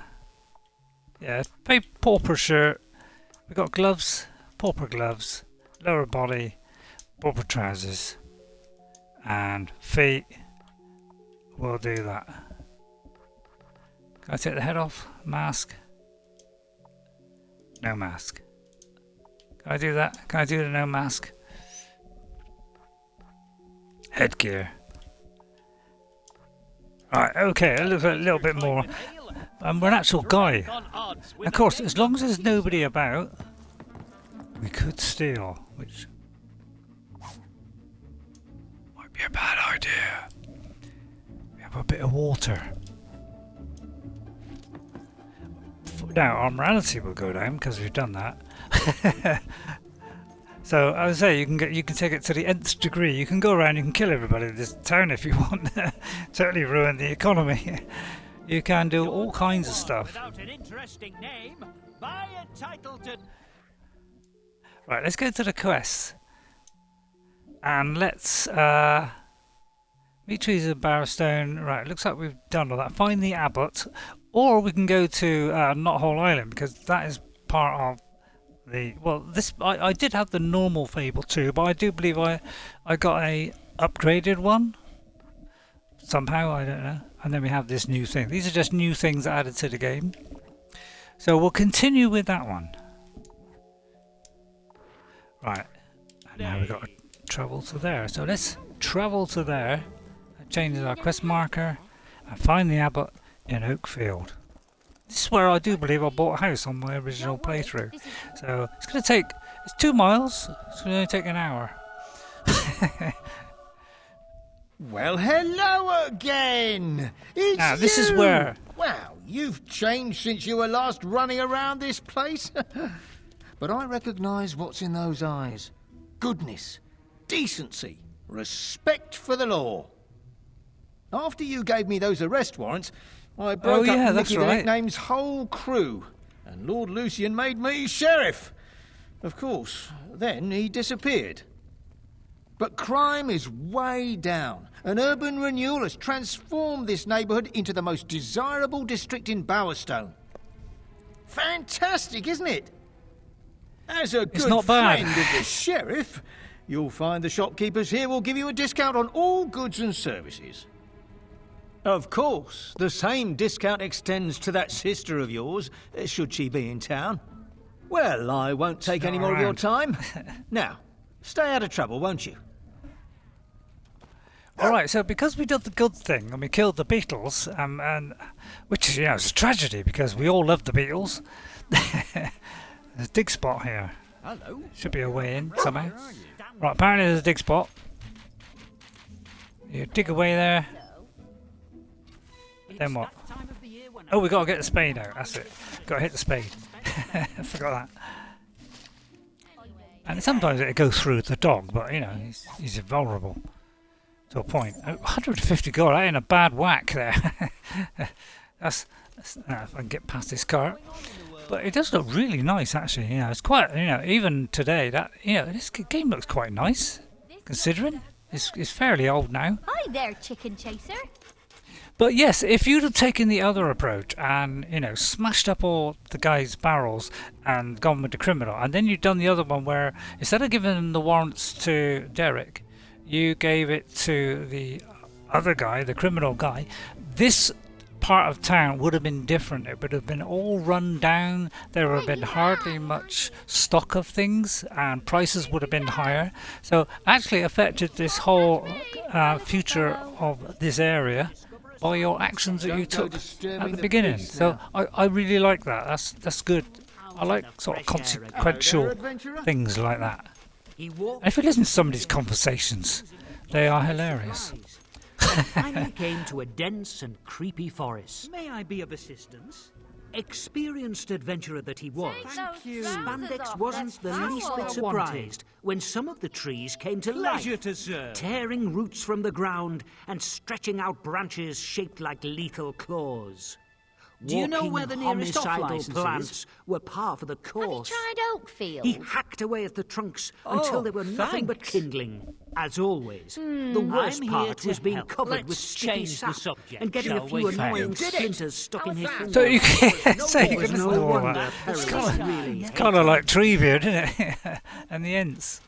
Yeah, pauper shirt. We got gloves, pauper gloves, lower body, pauper trousers, and feet. We'll do that. Can I take the head off? Mask? No mask. Can I do that? Can I do the no mask? Headgear. Right, okay, a little bit more. We're an actual guy. Of course, as long as there's nobody about, we could steal, which might be a bad idea. We have a bit of water. Now, our morality will go down because we've done that. So as I say, you can take it to the nth degree. You can go around, you can kill everybody in this town if you want. Totally ruin the economy. You can do all kinds of stuff. Without an interesting name, by entitled to... Right, let's go to the quests. And let's meet trees of Bowerstone. Right, looks like we've done all that. Find the abbot, or we can go to Knothole Island, because that is part of the... Well, this I did have the normal Fable 2, but I do believe I got a upgraded one somehow. I don't know. And then we have this new thing. These are just new things added to the game. So we'll continue with that one. Right, and now we've got to travel to there. So let's travel to there. That changes our quest marker. And find the abbot in Oakfield. This is where I do believe I bought a house on my original playthrough. So it's going to take... It's 2 miles. It's going to take an hour. Well, hello again! It's now, this you. is where... Wow, you've changed since you were last running around this place. But I recognise what's in those eyes. Goodness, decency, respect for the law. After you gave me those arrest warrants, I broke up Nicky the Nickname's whole crew, and Lord Lucian made me sheriff. Of course, then he disappeared. But crime is way down, and urban renewal has transformed this neighbourhood into the most desirable district in Bowerstone. Fantastic, isn't it? As a good friend of the sheriff, you'll find the shopkeepers here will give you a discount on all goods and services. Of course, the same discount extends to that sister of yours, should she be in town. Well, I won't take any more of your time. Now, stay out of trouble, won't you? Alright, so because we did the good thing and we killed the Beatles, and which is, it's a tragedy because we all love the Beatles. There's a dig spot here. Hello. Should be a way in somehow. Right, apparently there's a dig spot. You dig away there. Then what? Oh, we gotta get the spade out. That's it. Gotta hit the spade. I forgot that. And sometimes it goes through the dog, but he's invulnerable to a point. 150 gold. That ain't a bad whack there. that's if I can get past this cart. But it does look really nice, actually. It's quite, even today, that this game looks quite nice, considering it's fairly old now. Hi there, chicken chaser. But yes, if you'd have taken the other approach and smashed up all the guys' barrels and gone with the criminal, and then you'd done the other one where instead of giving the warrants to Derek, you gave it to the other guy, the criminal guy, this part of town would have been different. It would have been all run down. There would have been hardly much stock of things, and prices would have been higher. So actually affected this whole future of this area by your actions that you took at the beginning. So I really like that. That's good. I like sort of consequential things like that. And if you listen to some of these conversations, they are hilarious. Finally came to a dense and creepy forest. May I be of assistance? Experienced adventurer that he was, Spandex wasn't the least bit surprised when some of the trees came to life, tearing roots from the ground and stretching out branches shaped like lethal claws. Do you know where the nearest plants were par for the course? Have you tried Oakfield? He hacked away at the trunks until they were nothing but kindling. As always, the worst part was being covered with sticky sap and getting a few annoying splinters stuck in his fingers. So you can't say you can know all that. It's kind of like Treebeard, isn't it? And the Ents.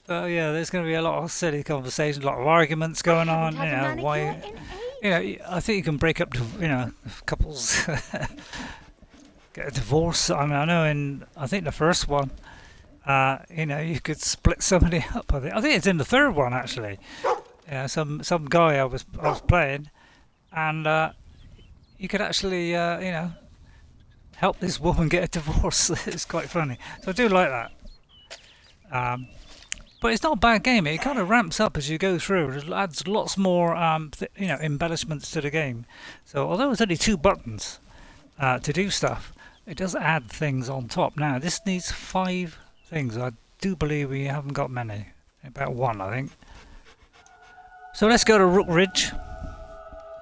So yeah, there's going to be a lot of silly conversations, a lot of arguments going on. Why? I think you can break up, couples, get a divorce. I mean, I know I think the first one, you could split somebody up. I think it's in the third one actually. Some guy I was playing, and you could actually, help this woman get a divorce. It's quite funny. So I do like that. But it's not a bad game. It kind of ramps up as you go through. It adds lots more, embellishments to the game. So although it's only 2 buttons to do stuff, it does add things on top. Now this needs 5 things. I do believe we haven't got many. About one, I think. So let's go to Rook Ridge.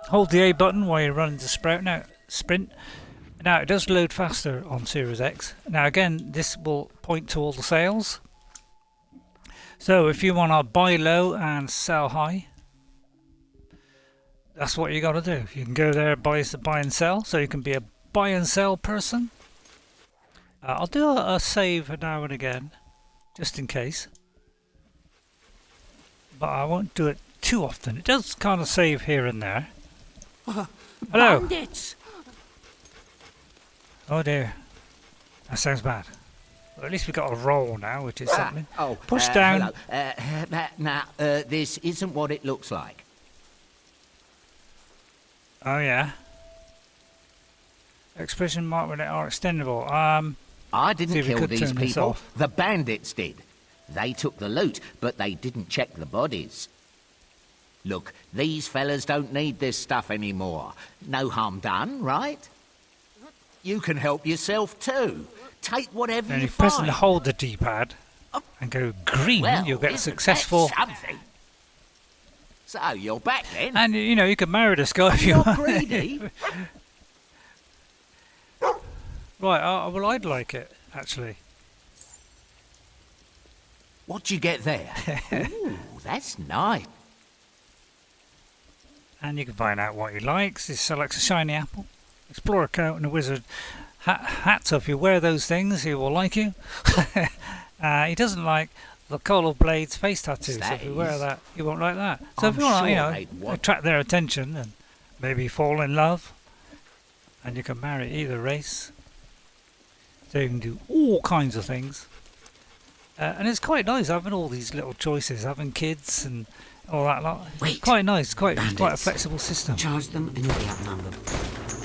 Hold the A button while you're running to sprint. Now it does load faster on Series X. Now again, this will point to all the sales. So if you want to buy low and sell high, that's what you got to do. You can go there, buy and sell. So you can be a buy and sell person. I'll do a save now and again, just in case. But I won't do it too often. It does kind of save here and there. Hello. Bandits! Oh dear. That sounds bad. Well, at least we got a roll now, which is something. Push down. Now, this isn't what it looks like. Oh yeah. Expression mark when they are extendable. I didn't kill these people. Off. The bandits did. They took the loot, but they didn't check the bodies. Look, these fellas don't need this stuff anymore. No harm done, right? You can help yourself too. Take whatever and you you press find. and hold the D-pad and go green, Well, you'll get isn't successful. that something? So you're back then. And you know, you can marry this guy if you You're want. greedy. Right, well I'd like it, actually. What'd you get there? Ooh, that's nice. And you can find out what he likes. He selects a shiny apple, explorer coat and a wizard hat. So if you wear those things, he will like you. He doesn't like the coral blades face tattoo. So if you wear that, he won't like that. So if you want to, attract their attention and maybe fall in love, and you can marry either race. So you can do all kinds of things. And it's quite nice having all these little choices, having kids and all that lot. Wait. Quite nice, quite a Bandits. flexible system. Charge them and you'll be outnumbered.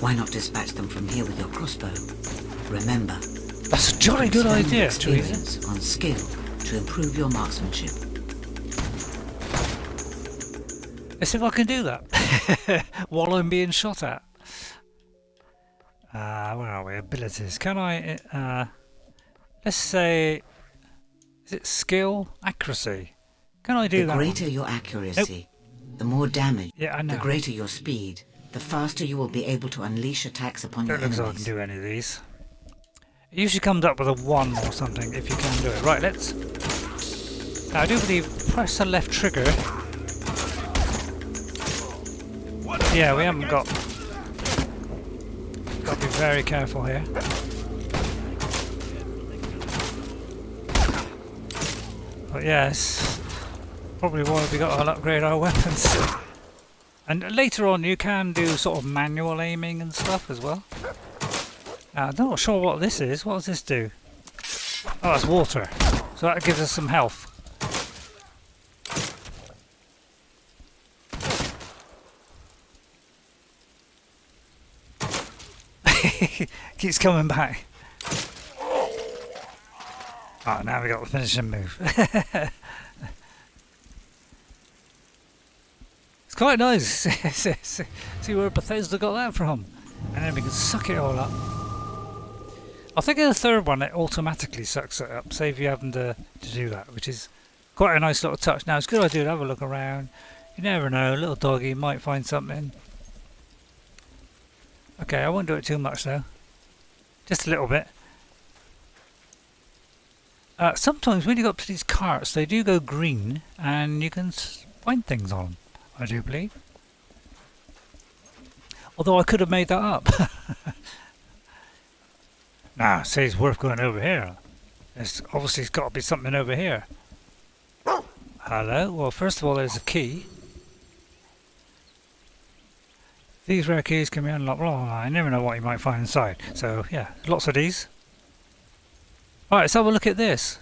Why not dispatch them from here with your crossbow? Remember, That's a jolly good spend idea, experience Teresa. on skill to improve your marksmanship. Let's see if I can do that while I'm being shot at. Where are we? Abilities. Can I? Let's say, is it skill, accuracy? Can I do The that? greater your accuracy, the more damage. Yeah, I know. The greater your speed, the faster you will be able to unleash attacks upon your Don't look as though I can enemies. do any of these. It usually comes up with a 1 or something if you can do it. Right, let's. Now, I do believe press the left trigger. Yeah, we haven't got. Got to be very careful here. But yes, probably why we got to upgrade our weapons. And later on, you can do sort of manual aiming and stuff as well. I'm not sure what this is. What does this do? Oh, it's water. So that gives us some health. Keeps coming back. Oh, now we got the finishing move. It's quite nice. See where Bethesda got that from. And then we can suck it all up. I think in the third one it automatically sucks it up, save you having to do that, which is quite a nice little touch. Now it's a good idea to have a look around. You never know, a little doggy might find something. Okay, I won't do it too much though. Just a little bit. Sometimes when you go up to these carts, they do go green, and you can find things on them, I do believe. Although I could have made that up. Nah, say it's worth going over here. Obviously it's got to be something over here. Hello? Well, first of all, there's a key. These rare keys can be unlocked. Blah, blah, blah. I never know what you might find inside. So, yeah, lots of these. Alright, let's have a look at this.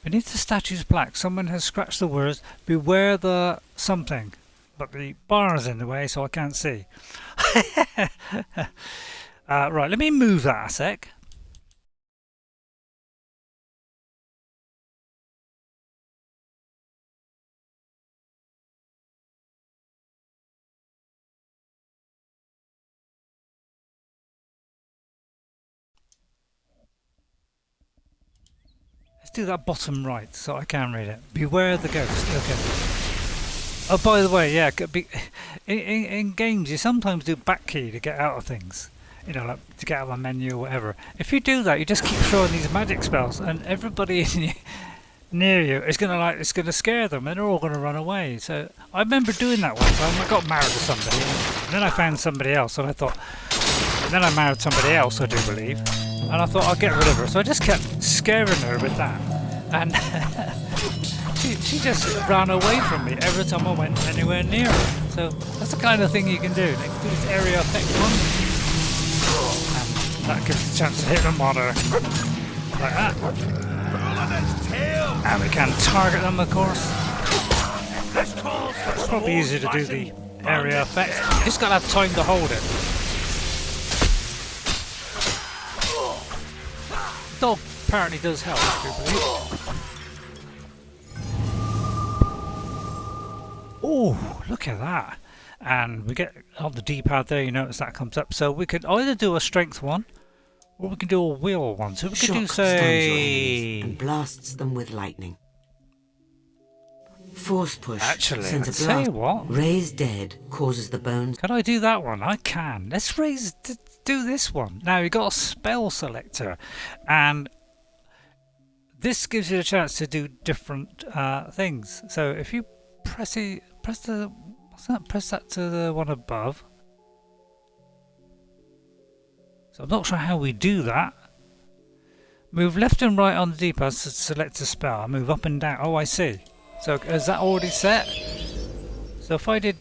Beneath the statue's plaque, someone has scratched the words, "Beware the something." But the bar is in the way, so I can't see. Right, let me move that a sec. Let's do that bottom right so I can read it. Beware the ghost. Okay. Oh, by the way, yeah, in games you sometimes do back key to get out of things. You know, like to get out of a menu or whatever. If you do that, you just keep throwing these magic spells, and everybody near you is it's gonna scare them, and they're all gonna run away. So I remember doing that one time. I got married to somebody, and then I found somebody else, and I thought. And then I married somebody else, I do believe, and I thought I'll get rid of her. So I just kept scaring her with that, and she just ran away from me every time I went anywhere near her. So that's the kind of thing you can do. Like do this area effect one, and that gives us a chance to hit them on her like that. And we can target them, of course. It's probably easier to do the area effect. You just gotta have time to hold it. Dog apparently does help, oh, look at that. And we get on the D-pad there, you notice that comes up. So we could either do a strength one, or we can do a will one. So we could do, say... and blasts them with lightning. Force push actually, sends I'd a blast. say what? Raise dead causes the bones... Can I do that one? I can. Let's do this one. Now, you've got a spell selector, and this gives you a chance to do different things. So if you press that to the one above. So I'm not sure how we do that. Move left and right on the D-pad to select a spell. Move up and down. Oh, I see. So is that already set? So if I did...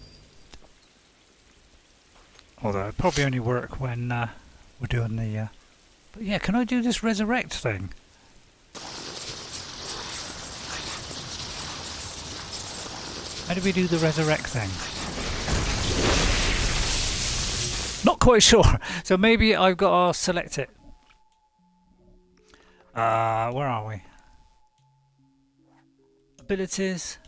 Although it probably only work when we're doing the... But yeah, can I do this resurrect thing? How do we do the resurrect thing? Not quite sure. So maybe I've got to select it. Where are we? Abilities.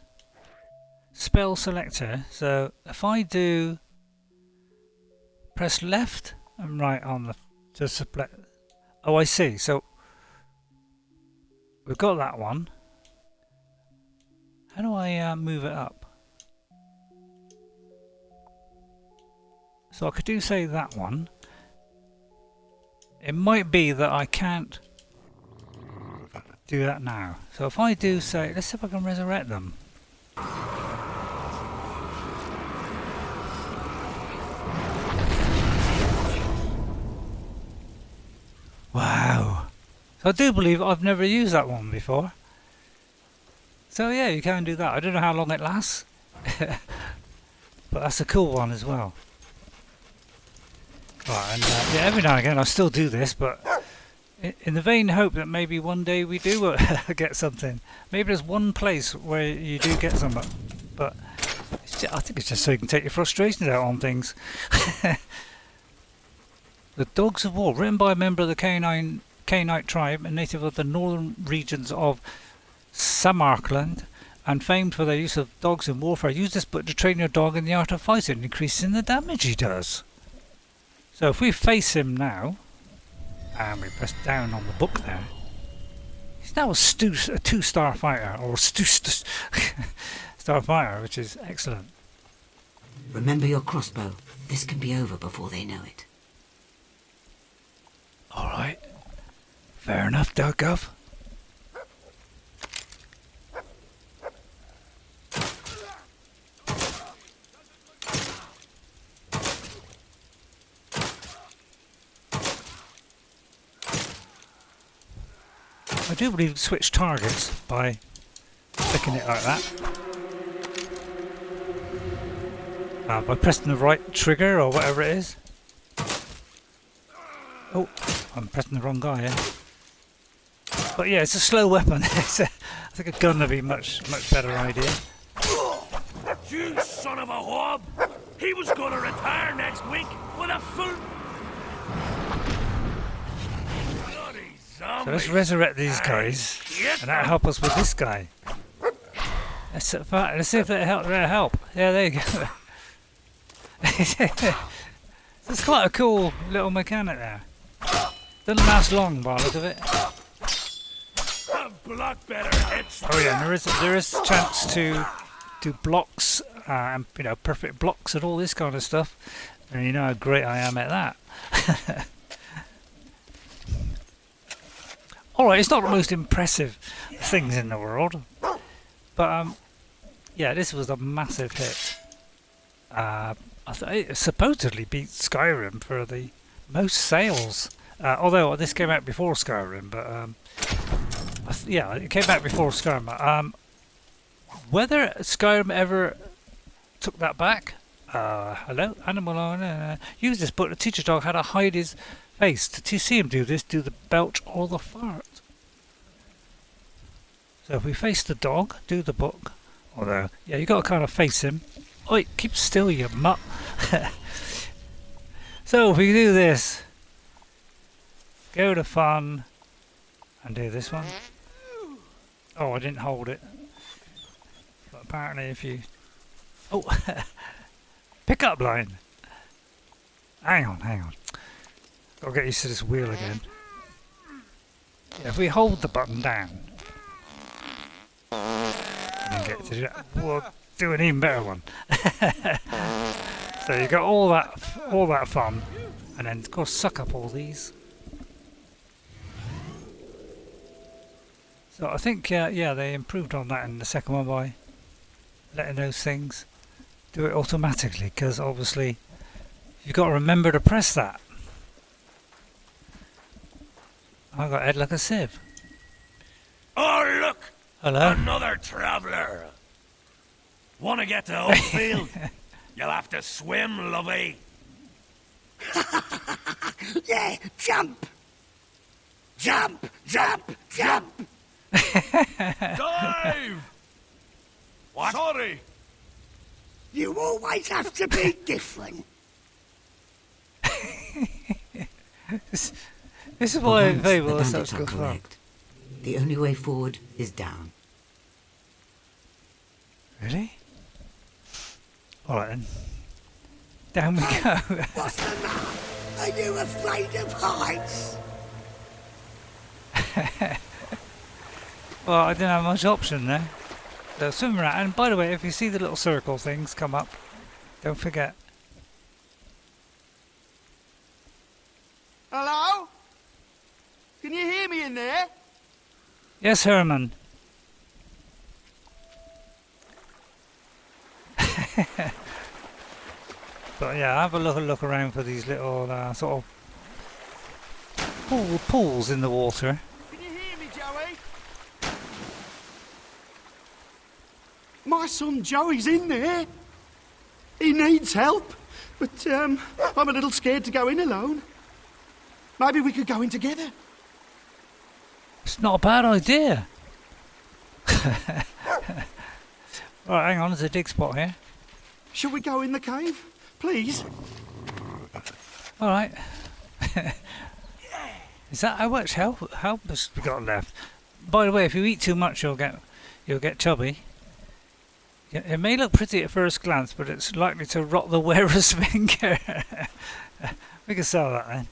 Spell selector. So if I do... Press left and right on the... to select... Oh, I see. So we've got that one. How do I move it up? So I could do, say, that one. It might be that I can't do that now. So if I do, say, let's see if I can resurrect them. Wow. So I do believe I've never used that one before. So yeah, you can do that. I don't know how long it lasts. But that's a cool one as well. Right, and yeah, every now and again I still do this, but in the vain hope that maybe one day we do get something. Maybe there's one place where you do get something, but it's just, I think it's just so you can take your frustrations out on things. The Dogs of War, written by a member of the Cainite tribe, a native of the northern regions of Samarkand, and famed for their use of dogs in warfare. Use this book to train your dog in the art of fighting, increasing the damage he does. So if we face him now, and we press down on the book there, he's now a 2-star fighter, or star fighter, which is excellent. Remember your crossbow. This can be over before they know it. Alright. Fair enough, Gov. I do believe switch targets by clicking it like that. By pressing the right trigger or whatever it is. Oh, I'm pressing the wrong guy, yeah. But yeah, it's a slow weapon. I think a gun would be much better idea. You son of a whob! He was gonna retire next week with a full... So let's resurrect these guys, and that'll help us with this guy. Let's see if that'll help. Yeah, there you go. It's quite a cool little mechanic there. Doesn't last long by the look of it. block better hits. Oh yeah, and there is a chance to do blocks, and perfect blocks and all this kind of stuff. And you know how great I am at that. Alright, it's not the most impressive things in the world, but yeah, this was a massive hit. It supposedly beat Skyrim for the most sales, although this came out before Skyrim, but yeah, it came out before Skyrim. Whether Skyrim ever took that back, hello, animal, use this book to teach a dog how to hide his face. To see him do this, do the belch or the fart. So if we face the dog, do the book. Although, yeah, you got to kind of face him. Oi, keep still, you mutt. So if we do this, go to fun, and do this one. Oh, I didn't hold it. But apparently if you... Oh, pick up line. Hang on. I'll get used to this wheel again. Yeah, if we hold the button down, and then get to do that, we'll do an even better one. So you got all that fun, and then of course suck up all these. So I think yeah, they improved on that in the second one by letting those things do it automatically, because obviously you've got to remember to press that. I got head like a sieve. Oh, look! Hello? Another traveller! Want to get to Oakfield? You'll have to swim, lovey. Yeah, jump! Jump! Jump! Jump! Dive! What? Sorry! You always have to be different. This is why Once Fable the is bandits such are good fun. correct, the only way forward is down. Really? Alright then. Down we go. What's the matter? Are you afraid of heights? Well, I didn't have much option there. So swim around. And by the way, if you see the little circle things come up, don't forget. Hello? Can you hear me in there? Yes, Herman. But yeah, have a look around for these little sort of pools in the water. Can you hear me, Joey? My son Joey's in there. He needs help, but I'm a little scared to go in alone. Maybe we could go in together. It's not a bad idea. Alright, hang on, there's a dig spot here. Shall we go in the cave, please? Alright. Is that how much help has we got left? By the way, if you eat too much you'll get chubby. It may look pretty at first glance, but it's likely to rot the wearer's finger. We can sell that then.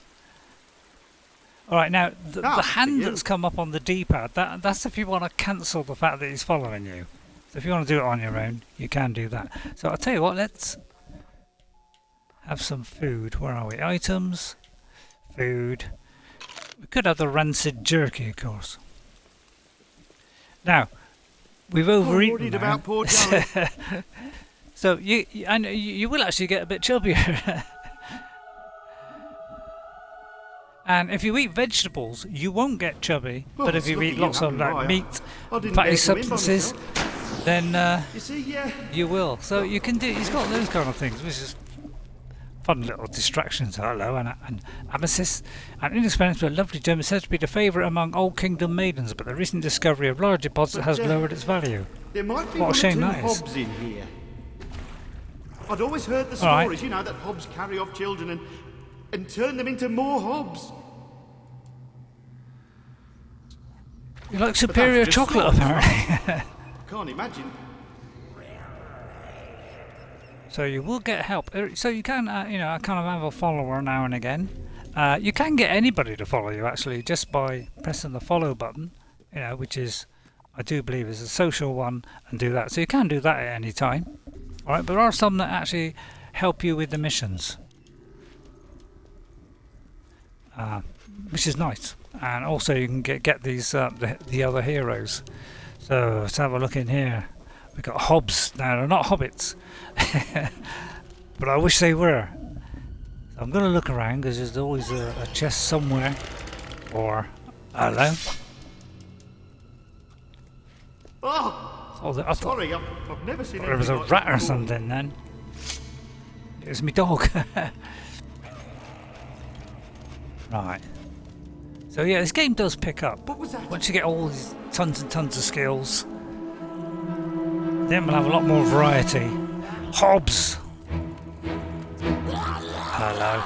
Alright, now the hand that's come up on the D-pad, that's if you want to cancel the fact that he's following you. So if you want to do it on your own, you can do that. So I'll tell you what, let's have some food. Where are we? Items, food. We could have the rancid jerky, of course. Now, we've overeaten. I'm worried about poor Joey. So you will actually get a bit chubbier. And if you eat vegetables, you won't get chubby. Well, but if you eat lots of meat, fatty substances, then you see, you will. So you can do. He's got those kind of things, which is fun little distractions. Hello, and amethyst, an inexpensive but lovely gem is said to be the favourite among Old Kingdom maidens. But the recent discovery of large deposits has lowered its value. There might be What a shame one or that two is. hobs in here. I'd always heard the All right. stories, you know, that hobs carry off children and turn them into more hobs. You like superior just chocolate, stories, apparently. Can't imagine. So you will get help. So you can, kind of have a follower now and again. You can get anybody to follow you actually just by pressing the follow button. you know, which is, I do believe, is a social one, and do that. So you can do that at any time. All right, but there are some that actually help you with the missions, which is nice. And also you can get these the other heroes. So let's have a look in here. We've got hobs. Now they're not hobbits, but I wish they were. So I'm going to look around because there's always a chest somewhere. Or hello. Oh, sorry, I've never seen. There was a rat or something then. It was my dog. Right. So yeah, this game does pick up. What was that? Once you get all these tons and tons of skills, then we'll have a lot more variety. Hobs! Hello.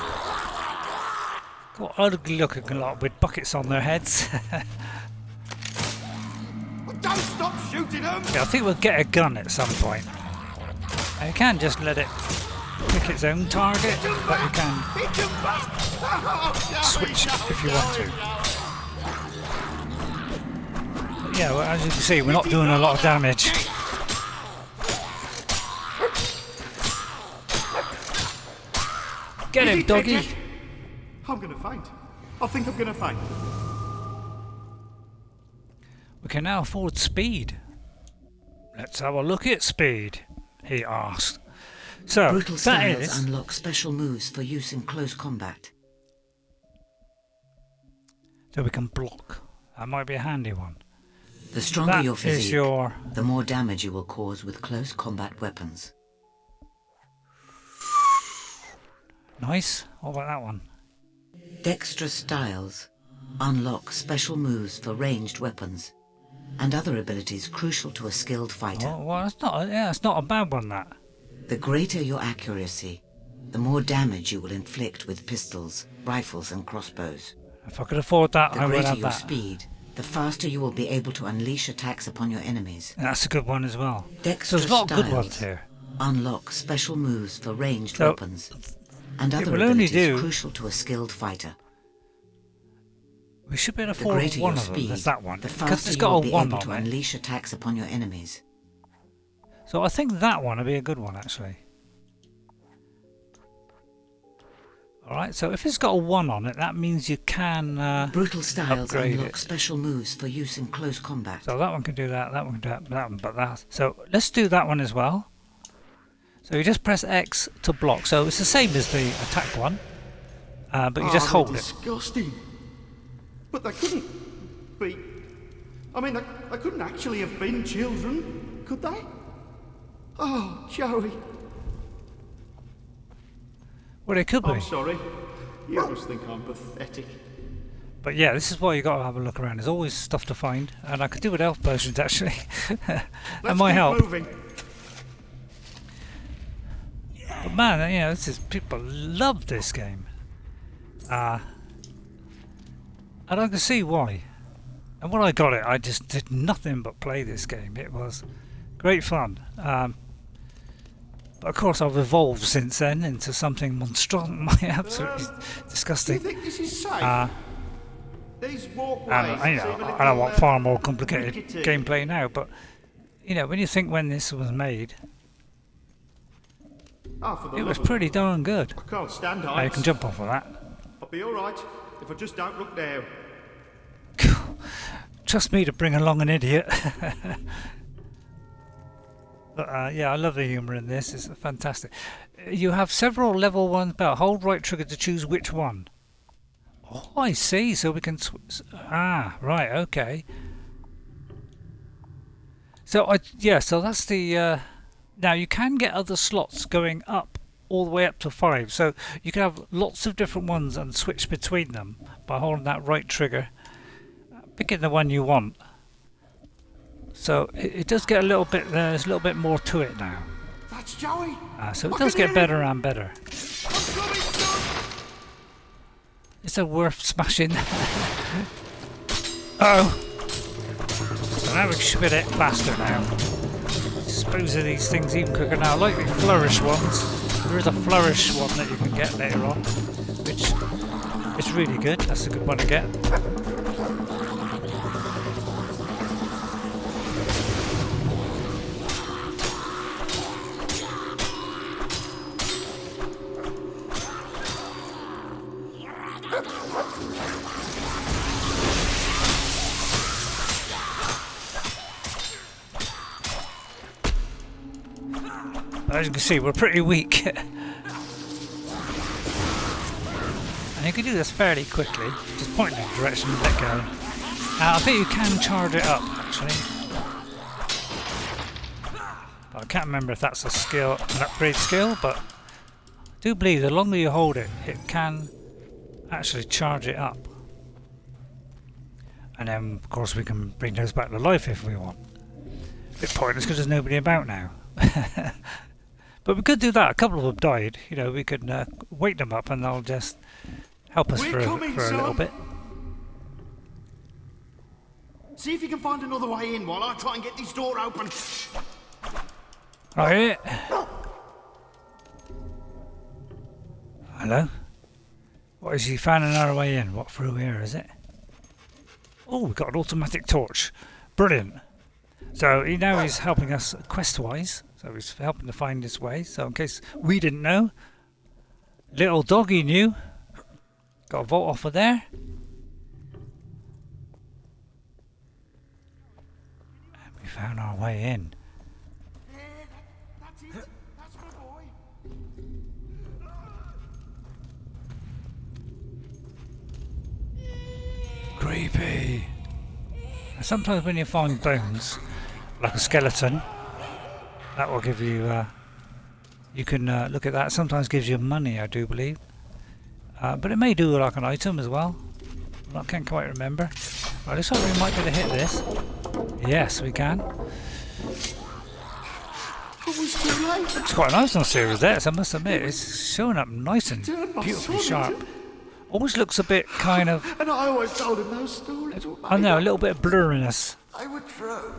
Got ugly looking lot with buckets on their heads. Don't stop shooting them! Yeah, I think we'll get a gun at some point. Now, you can't just let it pick its own target, but you can switch if you want to. But yeah, well, as you can see, we're not doing a lot of damage. Get him, doggy! I'm gonna faint. I think I'm gonna faint. We can now afford speed. Let's have a look at speed, he asked. So, Brutal that styles is... unlock special moves for use in close combat. So we can block. That might be a handy one. The stronger That your is physique, your... the more damage you will cause with close combat weapons. Nice. What about that one? Dexterous styles unlock special moves for ranged weapons and other abilities crucial to a skilled fighter. Oh, well, it's not a bad one, that. The greater your accuracy, the more damage you will inflict with pistols, rifles and crossbows. If I could afford that, The I would greater have your that. speed, the faster you will be able to unleash attacks upon your enemies. And that's a good one as well. So Dexterous there's a lot of good styles ones here. unlock special moves for ranged So, weapons and it other will only abilities do... crucial to a skilled fighter. We should be able to The afford greater one your of them. speed, There's that one. the Because faster it's you got will a be 1 able to on it. unleash attacks upon your enemies. So I think that one would be a good one, actually. Alright, so if it's got a 1 on it, that means you can Brutal styles upgrade unlock it. special moves for use in close combat. So that one can do that, that one can do that, that one, but that. So let's do that one as well. So you just press X to block. So it's the same as the attack one, but you just hold it. Disgusting. But they couldn't be. I mean, they couldn't actually have been children, could they? Oh, Joey. Well, it could be. I'm sorry. You always think I'm pathetic. But yeah, this is why you got to have a look around. There's always stuff to find, and I could do with elf potions actually. That might help. Moving. But man, you know, people love this game. And I can see why. And when I got it, I just did nothing but play this game. It was great fun. But of course, I've evolved since then into something monstrous, absolutely disgusting. Do you think this is safe? These walkways. And I want far more complicated gameplay now. But you know, when you think when this was made, it was pretty darn good. I can't stand Now heights. you can jump off of that. I'll be all right if I just don't look down. Trust me to bring along an idiot. But yeah, I love the humour in this. It's fantastic. You have several level 1 spells. Hold right trigger to choose which one. Oh, I see. So we can... right, okay. So, so that's the... now, you can get other slots going up, all the way up to 5. So, you can have lots of different ones and switch between them by holding that right trigger. Picking the one you want. So it does get a little bit. There's a little bit more to it now. That's Joey. So it does get better and better. It's a worth smashing. Oh. So now we can spit it faster now. Dispose of these things even quicker now. I like the flourish ones. There is a flourish one that you can get later on, which is really good. That's a good one to get. As you can see, we're pretty weak. And you can do this fairly quickly. Just point in the direction and let go. I think you can charge it up, actually. But I can't remember if that's a skill, an upgrade skill, but I do believe the longer you hold it, it can actually charge it up. And then, of course, we can bring those back to life if we want. A bit pointless because there's nobody about now. But we could do that. A couple of them died. You know, we could wake them up and they'll just help us for a little bit. See if you can find another way in while I try and get this door open. Right. Hello? What is he finding our way in? What, through here, is it? Oh, we've got an automatic torch. Brilliant. So he now is helping us quest-wise. So he's helping to find his way. So in case we didn't know, little doggy knew. Got a vault off of there. And we found our way in. That's it. That's my boy. Creepy. And sometimes when you find bones, like a skeleton, that will give you, you can look at that. Sometimes gives you money, I do believe. But it may do like an item as well. I can't quite remember. Right, looks like we might be able to hit this. Yes, we can. It's quite a nice on series there, so I must admit. It's showing up nice and beautifully sharp. Always looks a bit kind of... And I always told him those stories were I know, a little bit of blurriness. They were true.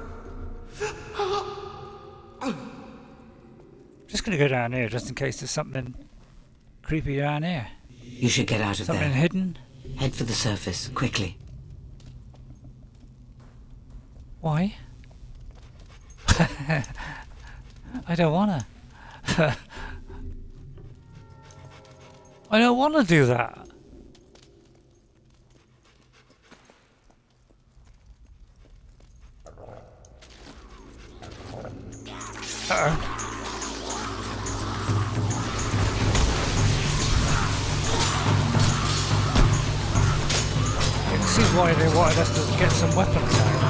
Just going to go down here just in case there's something creepy down here. You should get out of Something there. hidden? Head for the surface, quickly. Why? I don't wanna. I don't want to do that. Uh-oh. You can see why they wanted us to get some weapons out.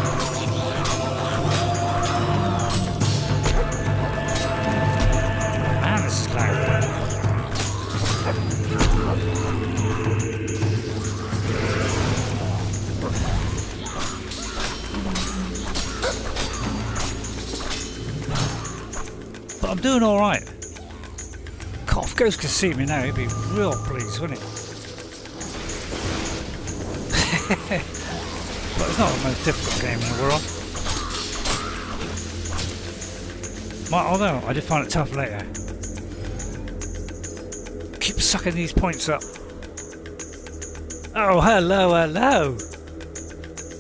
Man, this is loud. But I'm doing alright. God, if Ghost could see me now, he'd be real pleased, wouldn't he? But it's not the most difficult game in the world. Although, I did find it tough later. Keep sucking these points up. Oh, hello, hello!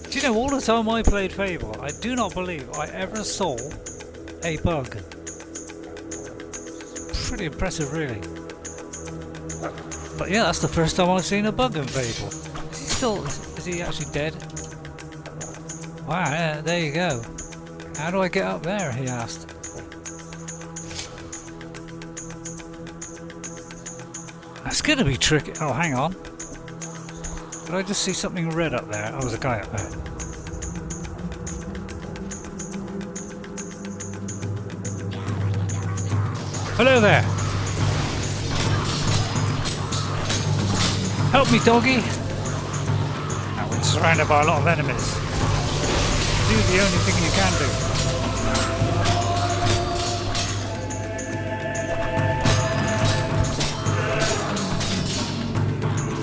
Do you know, all the time I played Fable, I do not believe I ever saw a bug. Pretty impressive, really. But yeah, that's the first time I've seen a bug in Fable. Is he still... is he actually dead? Wow, yeah, there you go. How do I get up there, he asked. That's gonna be tricky. Oh, hang on. Did I just see something red up there? Oh, there's a guy up there. Hello there. Help me, doggy. Now we're surrounded by a lot of enemies. Do the only thing you can do.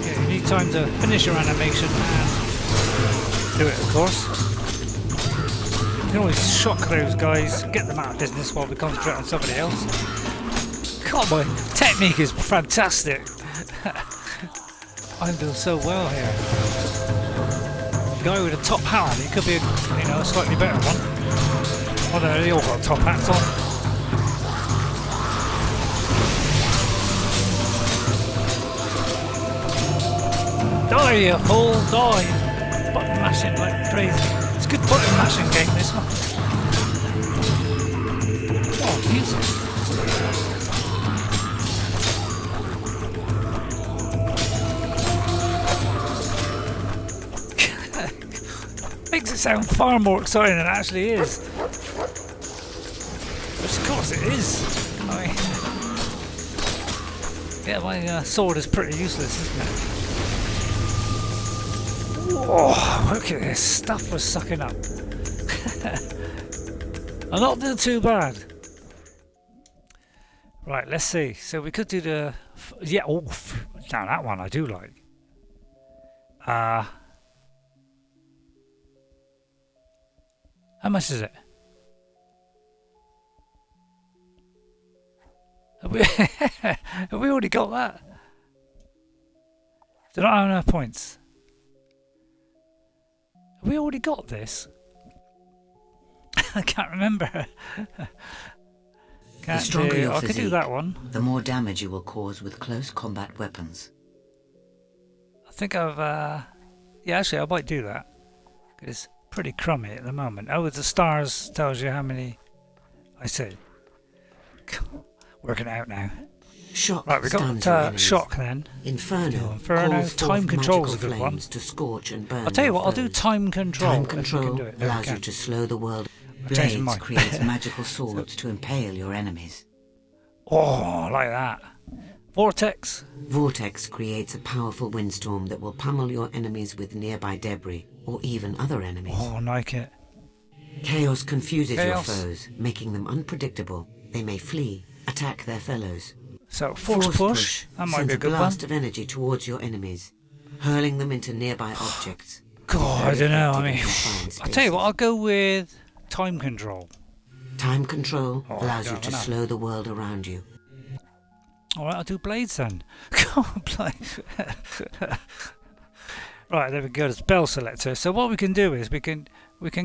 Yeah, you need time to finish your animation and do it, of course. You can always shock those guys, get them out of business while we concentrate on somebody else. God, my technique is fantastic. I'm doing so well here. The guy with a top hat on, he could be a slightly better one. Although they all got top hats on. Die, you fool, die! Button mashing like crazy. It's a good button mashing game, this one. Oh, music. Makes it sound far more exciting than it actually is. Which of course it is. I mean, yeah, my sword is pretty useless, isn't it? Whoa, look at this. Stuff was sucking up. I'm not doing too bad. Right, let's see. So we could do the... Yeah, oh, now that one I do like. How much is it? Have we already got that? Do not have enough points. Have we already got this? I can't remember. The stronger your I physique, could do that one. the more damage you will cause with close combat weapons. I think I've... yeah, actually I might do that. It's pretty crummy at the moment. Oh, the stars tells you how many... I see. Working it out now. Shock right, we got shock then. Inferno. Time control's a good one. To scorch and burn. I'll tell you what, I'll do time control. Time control allows you to slow the world. Blades creates magical swords to impale your enemies. Oh, like that. Vortex. Vortex creates a powerful windstorm that will pummel your enemies with nearby debris, or even other enemies. Oh, I like it. Chaos confuses your foes, making them unpredictable. They may flee, attack their fellows. So, force push. That might be a good one. Blast of energy towards your enemies, hurling them into nearby objects. God, I don't know. I mean, I'll tell you what, I'll go with time control. Time control allows you to slow the world around you. Alright, I'll do blades then. Come on, blades. Right, there we go, the spell selector. So what we can do is we can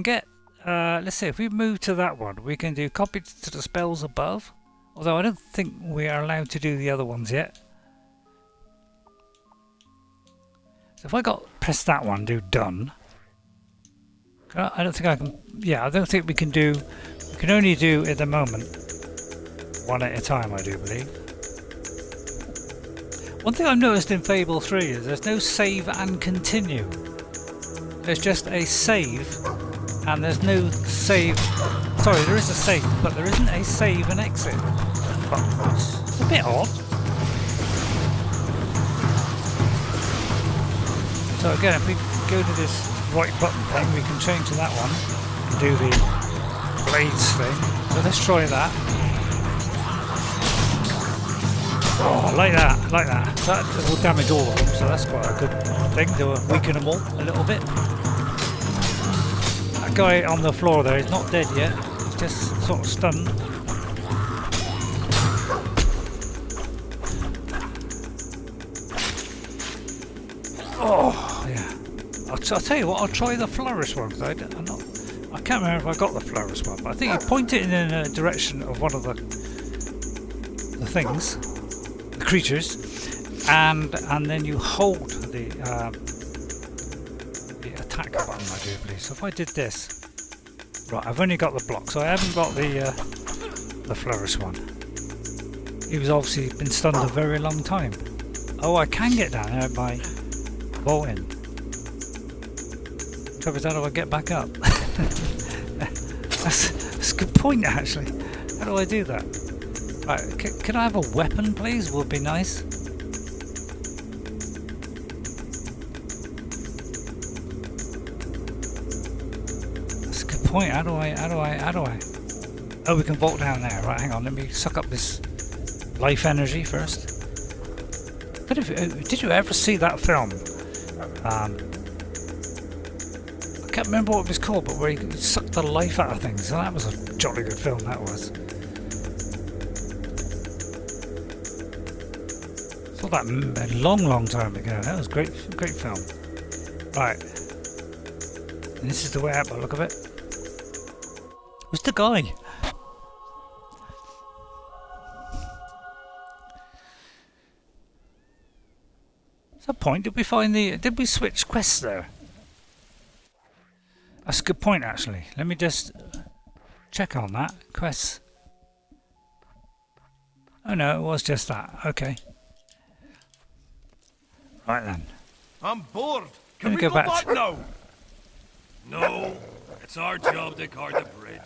get let's see, if we move to that one, we can do copy to the spells above. Although I don't think we are allowed to do the other ones yet. So if I press that one, do done. I don't think I can. Yeah, I don't think we can do. We can only do at the moment one at a time, I do believe. One thing I've noticed in Fable 3 is there's no save and continue. There's just a save, and there's no save. Sorry, there is a save, but there isn't a save and exit. It's a bit odd. So again, if we go to this right button thing, we can change to that one and do the blades thing. So let's try that. Oh, like that. That will damage all of them, so that's quite a good thing to weaken them all a little bit. That guy on the floor there is not dead yet, he's just sort of stunned. Oh, yeah. I'll tell you what, I'll try the flourish one, because I can't remember if I got the flourish one, but I think you point it in a direction of one of the things, the creatures, and then you hold the attack button, I do believe. So if I did this, right, I've only got the block, so I haven't got the flourish one. He was obviously been stunned a very long time. Oh, I can get down there by bolting. Trouble is, how do I get back up? That's a good point, actually. How do I do that? Right, can I have a weapon, please? Would be nice. That's a good point. How do I? Oh, we can vault down there. Right, hang on. Let me suck up this life energy first. But did you ever see that film? I can't remember what it was called, but where he sucked the life out of things. So that was a jolly good film, that was. Saw that a long time ago. That was great film. Right. And this is the way out by the look of it. Who's the guy? Is that point. Did we find the... Did we switch quests there? That's a good point, actually. Let me just check on that. Quests. Oh no, it was just that. Okay. Right then. I'm bored. Can we go go back now? No. It's our job to guard the bridge.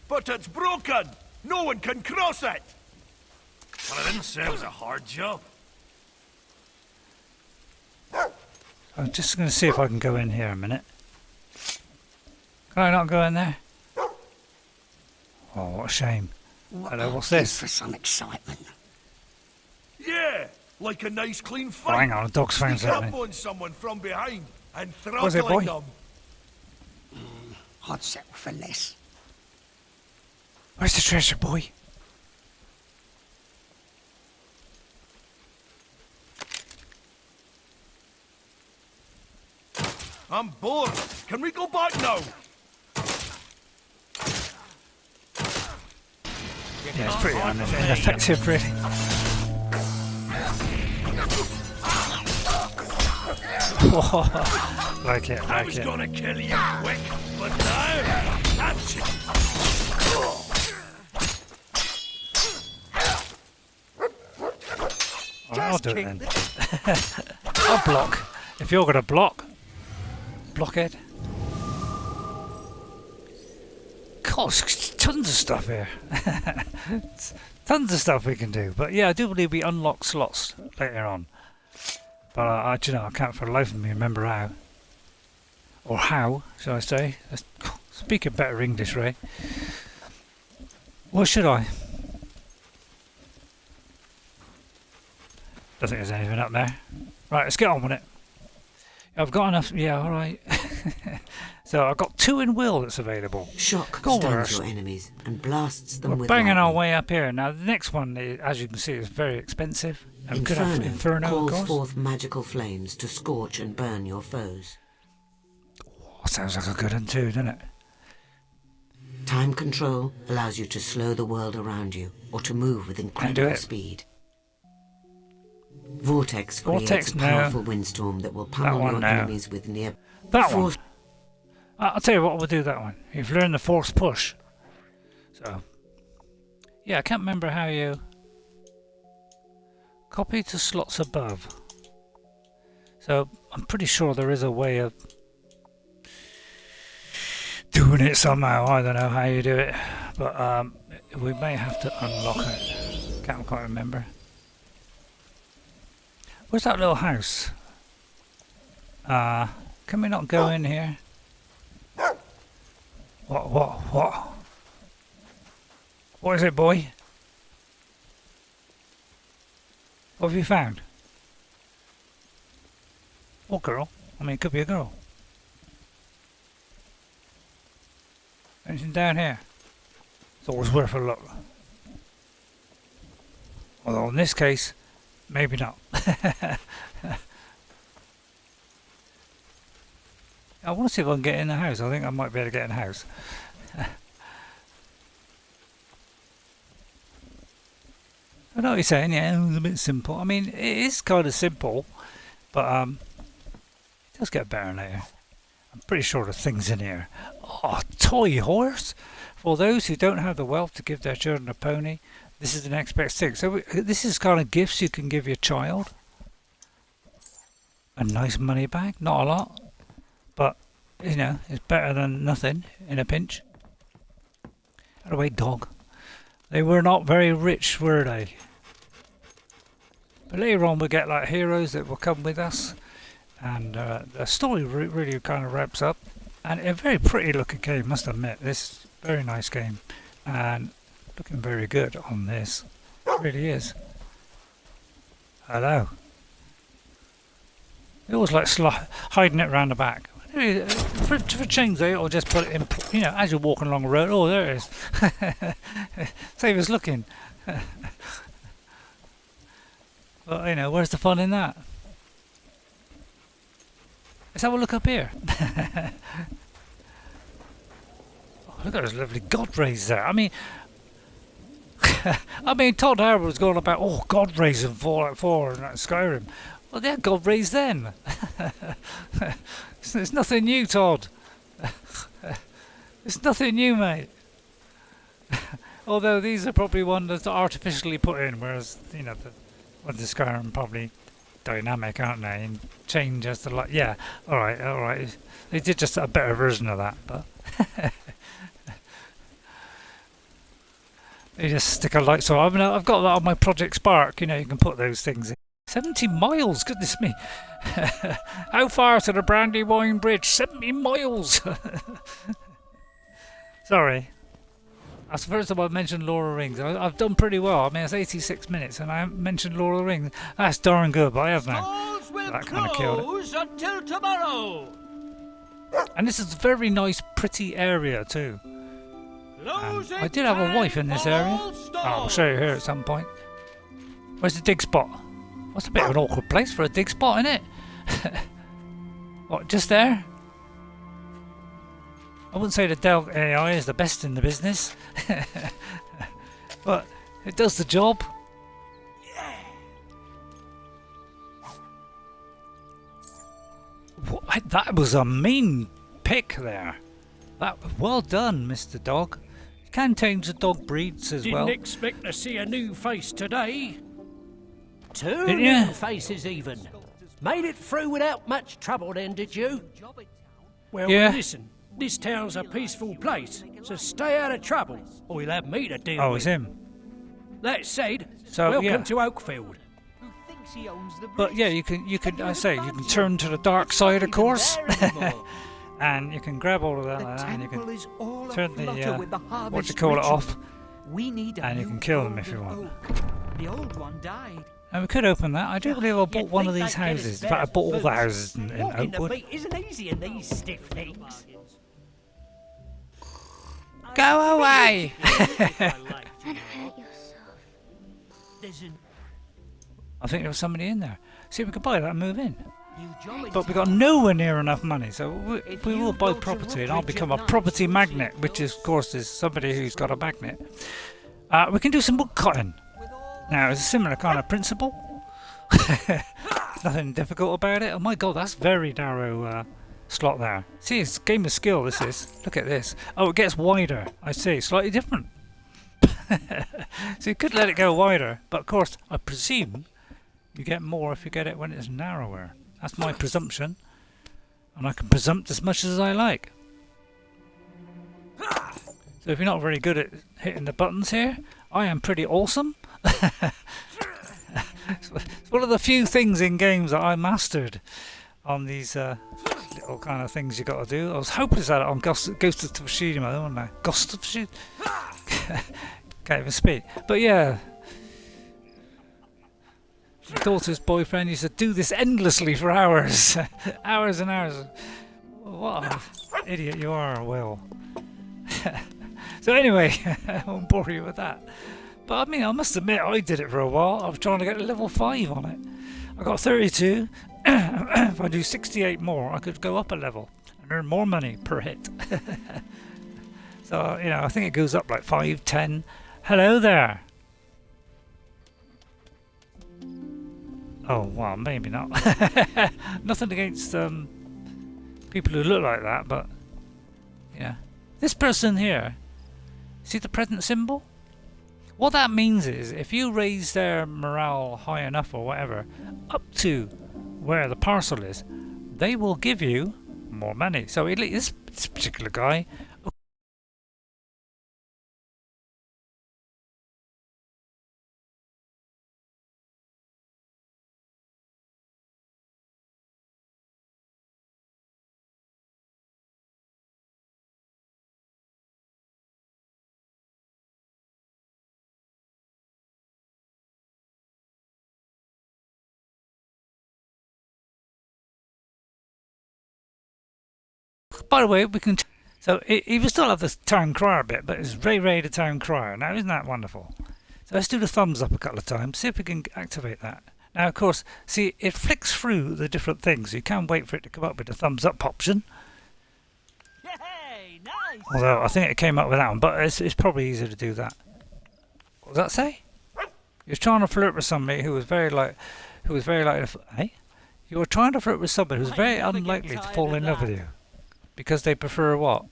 But it's broken. No one can cross it. Well, I didn't say it was a hard job. I'm just going to see if I can go in here a minute. Can I not go in there? Oh, what a shame. Hello, what's this? For some excitement. Yeah, like a nice clean fight. Oh, hang on, a dog's found Sneak up something. on someone from behind and Was it, boy? throttling them. I'd settle for less. Where's the treasure, boy? I'm bored. Can we go back now? Yeah, it's pretty ineffective, really. Like it, I like was it. gonna kill you quick, but now, that's it. I'll do it then. I'll block. If you're gonna block, blockhead. God, there's tons of stuff here. Tons of stuff we can do. But yeah, I do believe we unlock slots later on. But you know, I can't for the life of me remember how. Or how, shall I say. Speaking better English, Ray. Or should I? Don't think there's anything up there. Right, let's get on with it. I've got enough. Yeah, alright. So I've got 2 in will that's available. Shock Go stuns on, your enemies and blasts them we're with banging our lightning. way up here. Now the next one, as you can see, is very expensive. And we could have Inferno Inferno, of calls course. forth magical flames to scorch and burn your foes. Oh, sounds like a good one too, doesn't it? Time control allows you to slow the world around you or to move with incredible speed. Vortex creates a powerful windstorm that will pummel your enemies with near... That one. I'll tell you what, we'll do that one. You've learned the force push. So, yeah, I can't remember how you... Copy to slots above. So, I'm pretty sure there is a way of doing it somehow. I don't know how you do it. But we may have to unlock it. Can't quite remember. Where's that little house? Can we not go in here? What? What is it, boy? What have you found? Or girl? I mean, it could be a girl. Anything down here? It's always worth a look. Although in this case, maybe not. I want to see if I can get in the house. I think I might be able to get in the house. I know what you're saying, yeah, it was a bit simple. I mean, it is kind of simple, but it does get better later. I'm pretty sure there's things in here. Oh, toy horse! For those who don't have the wealth to give their children a pony, this is the next best thing. So this is kind of gifts you can give your child. A nice money bag, not a lot. But, you know, it's better than nothing in a pinch. Out of the way, dog. They were not very rich, were they? But later on we'll get like heroes that will come with us. And the story really kind of wraps up. And a very pretty looking game, must admit. This is a very nice game. And looking very good on this. It really is. Hello. It always like hiding it around the back. For change, they or just put it in, you know, as you're walking along the road. Oh, there it is. Save us looking. But you know, where's the fun in that? Let's have a look up here. Oh, look at those lovely god rays there. I mean, Todd Howard was going about God rays in Fallout 4 and Skyrim. Well, yeah, God raised them. It's nothing new, Todd. It's nothing new, mate. Although these are probably ones that's artificially put in, whereas, you know, the ones in Skyrim probably dynamic, aren't they? And change as the light. Yeah, alright. They did just a better version of that, but they just stick a light. So I've got that on my Project Spark. You know, you can put those things in. 70 miles, goodness me. How far to the Brandywine Bridge? 70 miles. Sorry. That's the first time I've mentioned Lord of the Rings. I've done pretty well. I mean, it's 86 minutes and I haven't mentioned Lord of the Rings. That's darn good, but I have now. That kind of killed it. Until tomorrow. And this is a very nice, pretty area too. I did have a wife in this area. I'll show you here at some point. Where's the dig spot? That's a bit of an awkward place for a dig spot, isn't it? What, just there? I wouldn't say the Delve AI is the best in the business. But it does the job. What, that was a mean pick there. Well done, Mr. Dog. You can change the dog breeds as well. Didn't expect to see a new face today. Two Didn't new you? faces even. Made it through without much trouble then, did you? Well, Yeah. listen. This town's a peaceful place, so stay out of trouble, or you'll have me to deal Oh, with. it's him. That said, So, welcome yeah. to Oakfield. But yeah, you can I say you can turn to the dark side, of course. And you can grab all of that like that, and you can turn the what you call it off, and you can kill them if you want. The old one died. And we could open that. I do believe I bought one of these houses. In fact, I bought all the houses in Walking the Oakwood. beat isn't easy in these stiff things. Go away! I think there was somebody in there. See if we could buy that and move in. But we got nowhere near enough money, so we will buy property, and I'll become a property magnate, which is, of course is somebody who's got a magnet. We can do some wood cutting. Now, it's a similar kind of principle. Nothing difficult about it. Oh my god, that's very narrow slot there. See, it's a game of skill, this is. Look at this. Oh, it gets wider. I see, slightly different. So you could let it go wider, but of course, I presume you get more if you get it when it's narrower. That's my presumption. And I can presume as much as I like. So if you're not very good at hitting the buttons here, I am pretty awesome. It's one of the few things in games that I mastered on these little kind of things you got to do. I was hopeless at it on Ghost of Tsushima, wasn't I? Ghost of Tsushima? Can't even speak. But yeah, my daughter's boyfriend used to do this endlessly for hours. Hours and hours. What an idiot you are, Will. So anyway, I won't bore you with that. But I mean, I must admit, I did it for a while. I was trying to get to level 5 on it. I got 32. If I do 68 more, I could go up a level and earn more money per hit. So, you know, I think it goes up like 5, 10. Hello there. Oh, well, maybe not. Nothing against people who look like that, but yeah. This person here, see the present symbol? What that means is, if you raise their morale high enough or whatever, up to where the parcel is, they will give you more money. So this particular guy... By the way, we can... So he will still have the town crier bit, but it's RayRay the town crier. Now, isn't that wonderful? So let's do the thumbs up a couple of times, see if we can activate that. Now, of course, see, it flicks through the different things. So you can wait for it to come up with the thumbs up option. Hey, nice. Although I think it came up with that one, but it's probably easier to do that. What does that say? He was trying to flirt with somebody who was very like... Hey? You're trying to flirt with somebody who's very unlikely to fall in love with you. Because they prefer what?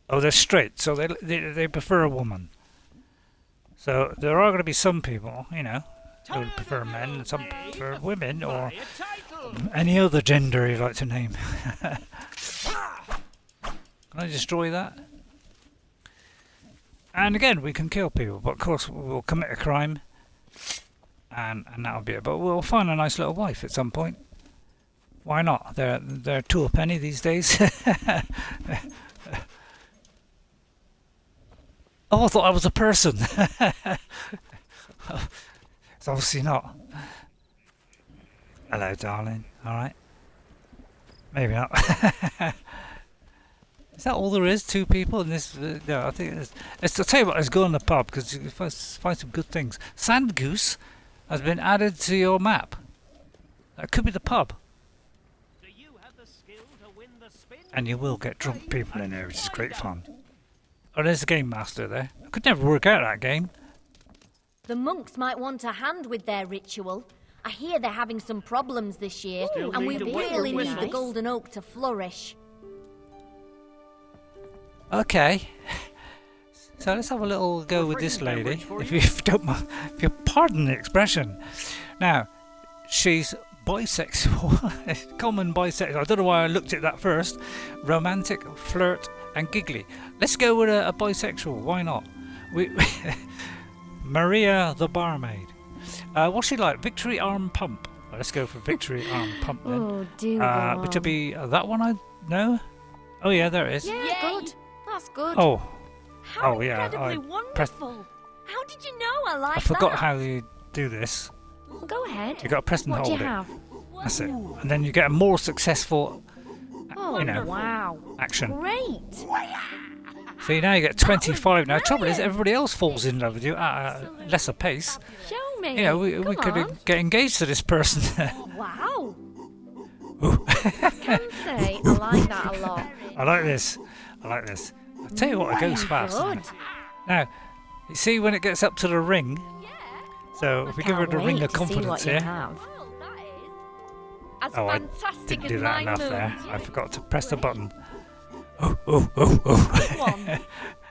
Oh, they're straight, so they prefer a woman. So there are going to be some people, you know, who would prefer men and some prefer women or any other gender you like to name. Can I destroy that? And again, we can kill people, but of course we'll commit a crime. And that'll be it. But we'll find a nice little wife at some point. Why not? They're two a penny these days. Oh, I thought I was a person. It's obviously not. Hello, darling. All right. Maybe not. Is that all there is? Two people in this? No, I think it's. I'll tell you what. Let's go on the pub because you can find some good things. Sand Goose has been added to your map. That could be the pub. And you will get drunk people in there, which is great fun. Oh, there's the game master there. I could never work out that game. The monks might want a hand with their ritual. I hear they're having some problems this year, and we really need the golden oak to flourish. Okay. So let's have a little go with this lady, if you don't mind, if you pardon the expression. Now, she's bisexual, common bisexual. I don't know why I looked at that first. Romantic, flirt, and giggly. Let's go with a bisexual. Why not? Maria the barmaid. What's she like? Victory arm pump. Well, let's go for victory arm pump then. Oh, do which will be that one. I know. Oh yeah, there it is. Yeah, good. That's good. Oh. How yeah. incredibly wonderful. How did you know I like that? I forgot how you do this. Go ahead. You got to press and what hold do you it. Have? That's it. And then you get a more successful, you know, wow. action. Great. See, now you get 25. Now, the trouble is, everybody else falls in love with you at a lesser pace. Show me. You know, we could get engaged to this person. Wow. I can say I like that a lot. I like this. I like this. I'll tell you what, it goes fast. Good. Now, you see when it gets up to the ring. So if we give her the ring of confidence here. Oh, I didn't do that enough there. I forgot to press the button. Oh.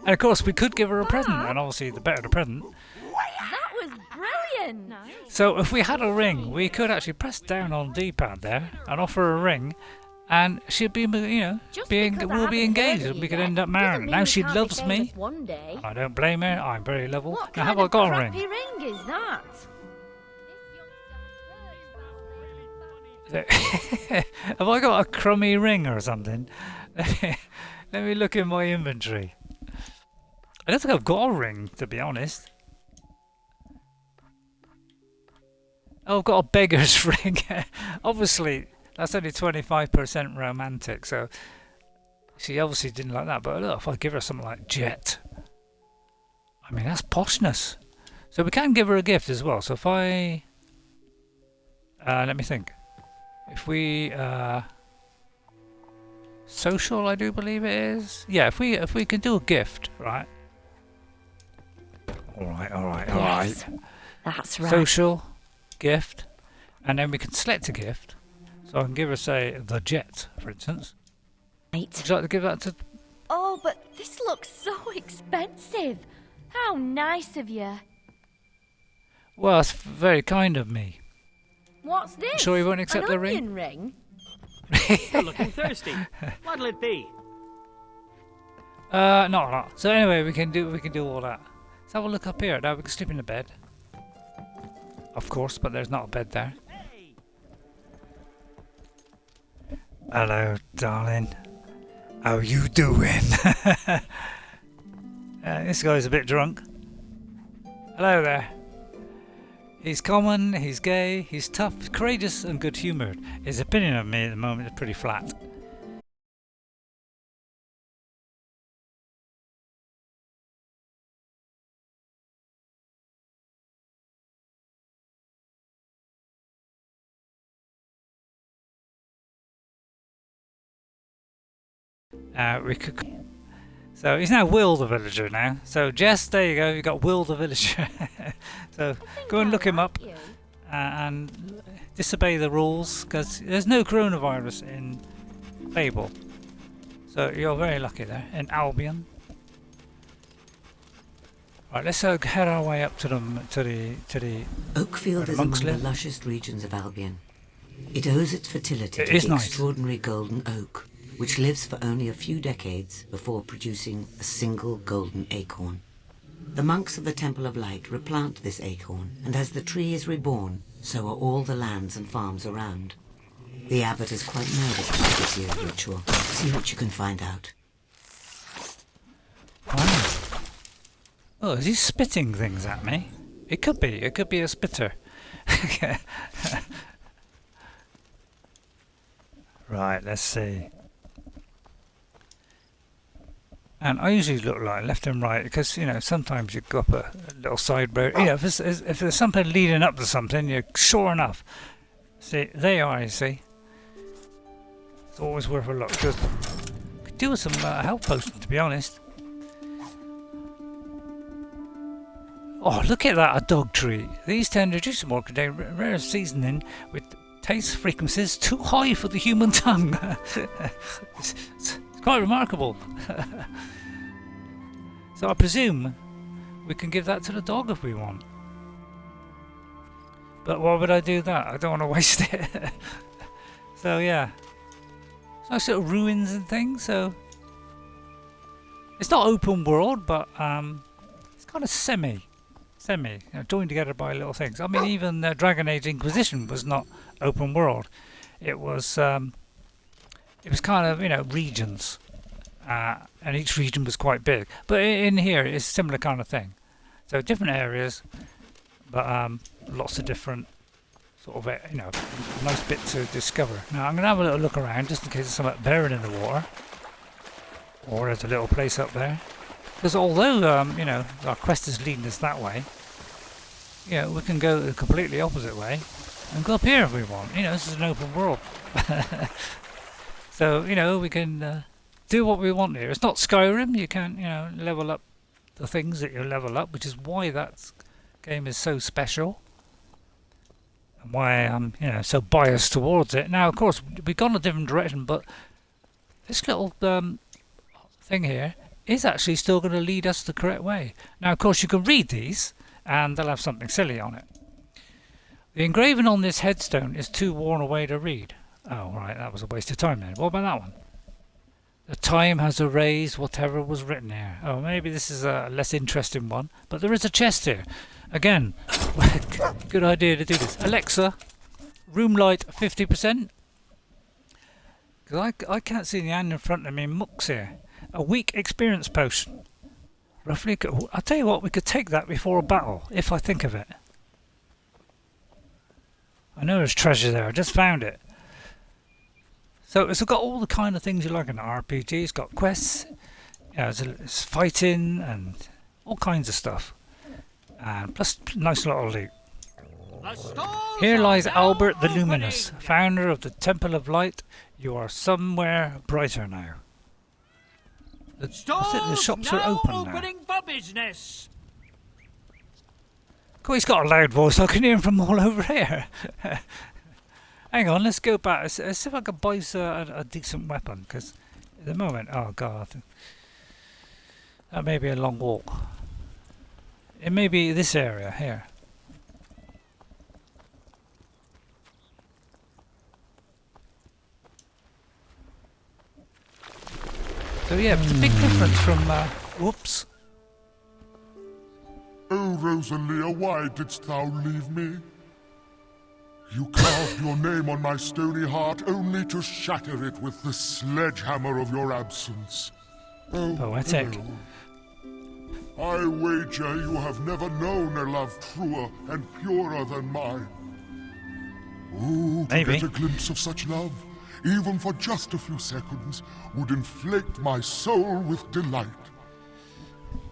And of course, we could give her a present, and obviously, the better the present. That was brilliant. So if we had a ring, we could actually press down on D-pad there and offer her a ring, and she'd be, you know, we'll be engaged, and we could end up marrying. Now she loves me. I don't blame her. I'm very level. Now have I got a ring? What ring is that? Have I got a crummy ring or something? Let me look in my inventory. I don't think I've got a ring, to be honest. Oh, I've got a beggar's ring. Obviously, that's only 25% romantic, so she obviously didn't like that. But look, if I give her something like jet, I mean, that's poshness. So we can give her a gift as well. So if I... let me think. If we... social, I do believe it is. Yeah, if we can do a gift, right? All right. That's right. Social, gift, and then we can select a gift. So I can give her, say, the jet, for instance. Right. Would you like to give that to? Oh, but this looks so expensive. How nice of you. Well, it's very kind of me. What's this? Sure you won't accept An the ring? onion ring? You're looking thirsty. What'll it be? No. So anyway, we can do all that. Let's have a look up here. Now we can sleep in the bed. Of course, but there's not a bed there. Hey. Hello, darling. How you doing? This guy's a bit drunk. Hello there. He's common, he's gay, he's tough, courageous and good-humoured. His opinion of me at the moment is pretty flat. We could... So he's now Will the villager now. So Jess, there you go, you got Will the villager. So go and look him up. and disobey the rules, because there's no coronavirus in Fable. So you're very lucky there, in Albion. Right, let's head our way up to the Oakfield is among the lushest regions of Albion. It owes its fertility to the extraordinary golden oak, which lives for only a few decades before producing a single golden acorn. The monks of the Temple of Light replant this acorn, and as the tree is reborn, so are all the lands and farms around. The abbot is quite nervous about this year's ritual. See what you can find out. Wow. Oh, is he spitting things at me? It could be. It could be a spitter. Right, let's see. And I usually look like left and right because, you know, sometimes you go up a little side road. You know, if there's something leading up to something, you're sure enough. See, there you are, you see. It's always worth a look. Could do with some health potions, to be honest. Oh, look at that, a dog treat. These tender juice more contain rare seasoning with taste frequencies too high for the human tongue. It's quite remarkable. So I presume we can give that to the dog if we want. But why would I do that? I don't want to waste it. So yeah. It's nice little ruins and things, so it's not open world, but it's kind of semi, you know, joined together by little things. I mean, even Dragon Age Inquisition was not open world. It was kind of, you know, regions, and each region was quite big. But in here, it's a similar kind of thing. So different areas, but lots of different sort of, you know, nice bit to discover. Now I'm going to have a little look around just in case there's something buried in the water, or there's a little place up there. Because although, you know, our quest is leading us that way, yeah, we can go the completely opposite way and go up here if we want. You know, this is an open world. So, you know, we can do what we want here. It's not Skyrim. You can't, you know, level up the things that you level up, which is why that game is so special. And why I'm, you know, so biased towards it. Now, of course, we've gone a different direction, but this little thing here is actually still going to lead us the correct way. Now, of course, you can read these, and they'll have something silly on it. The engraving on this headstone is too worn away to read. Oh, right, that was a waste of time then. What about that one? The time has erased whatever was written here. Oh, maybe this is a less interesting one, but there is a chest here. Again, good idea to do this. Alexa, room light 50%. Because I can't see the hand in front of me. Mucks here. A weak experience potion. Roughly, I'll tell you what, we could take that before a battle, if I think of it. I know there's treasure there, I just found it. So it's got all the kind of things you like in an RPG. It's got quests, you know, it's fighting and all kinds of stuff. And plus nice little loot. Here lies Albert the Luminous, founder of the Temple of Light. You are somewhere brighter now. The shops are open now. For business. Cool, he's got a loud voice. I can hear him from all over here. Hang on, let's go back. Let's see if I can buy a decent weapon. Because at the moment, oh god, that may be a long walk. It may be this area here. So yeah, it's a big difference from, whoops. Oh, Rosalia, why didst thou leave me? You carved your name on my stony heart only to shatter it with the sledgehammer of your absence. Oh, poetic. Oh. I wager you have never known a love truer and purer than mine. Oh, to get a glimpse of such love, even for just a few seconds, would inflate my soul with delight.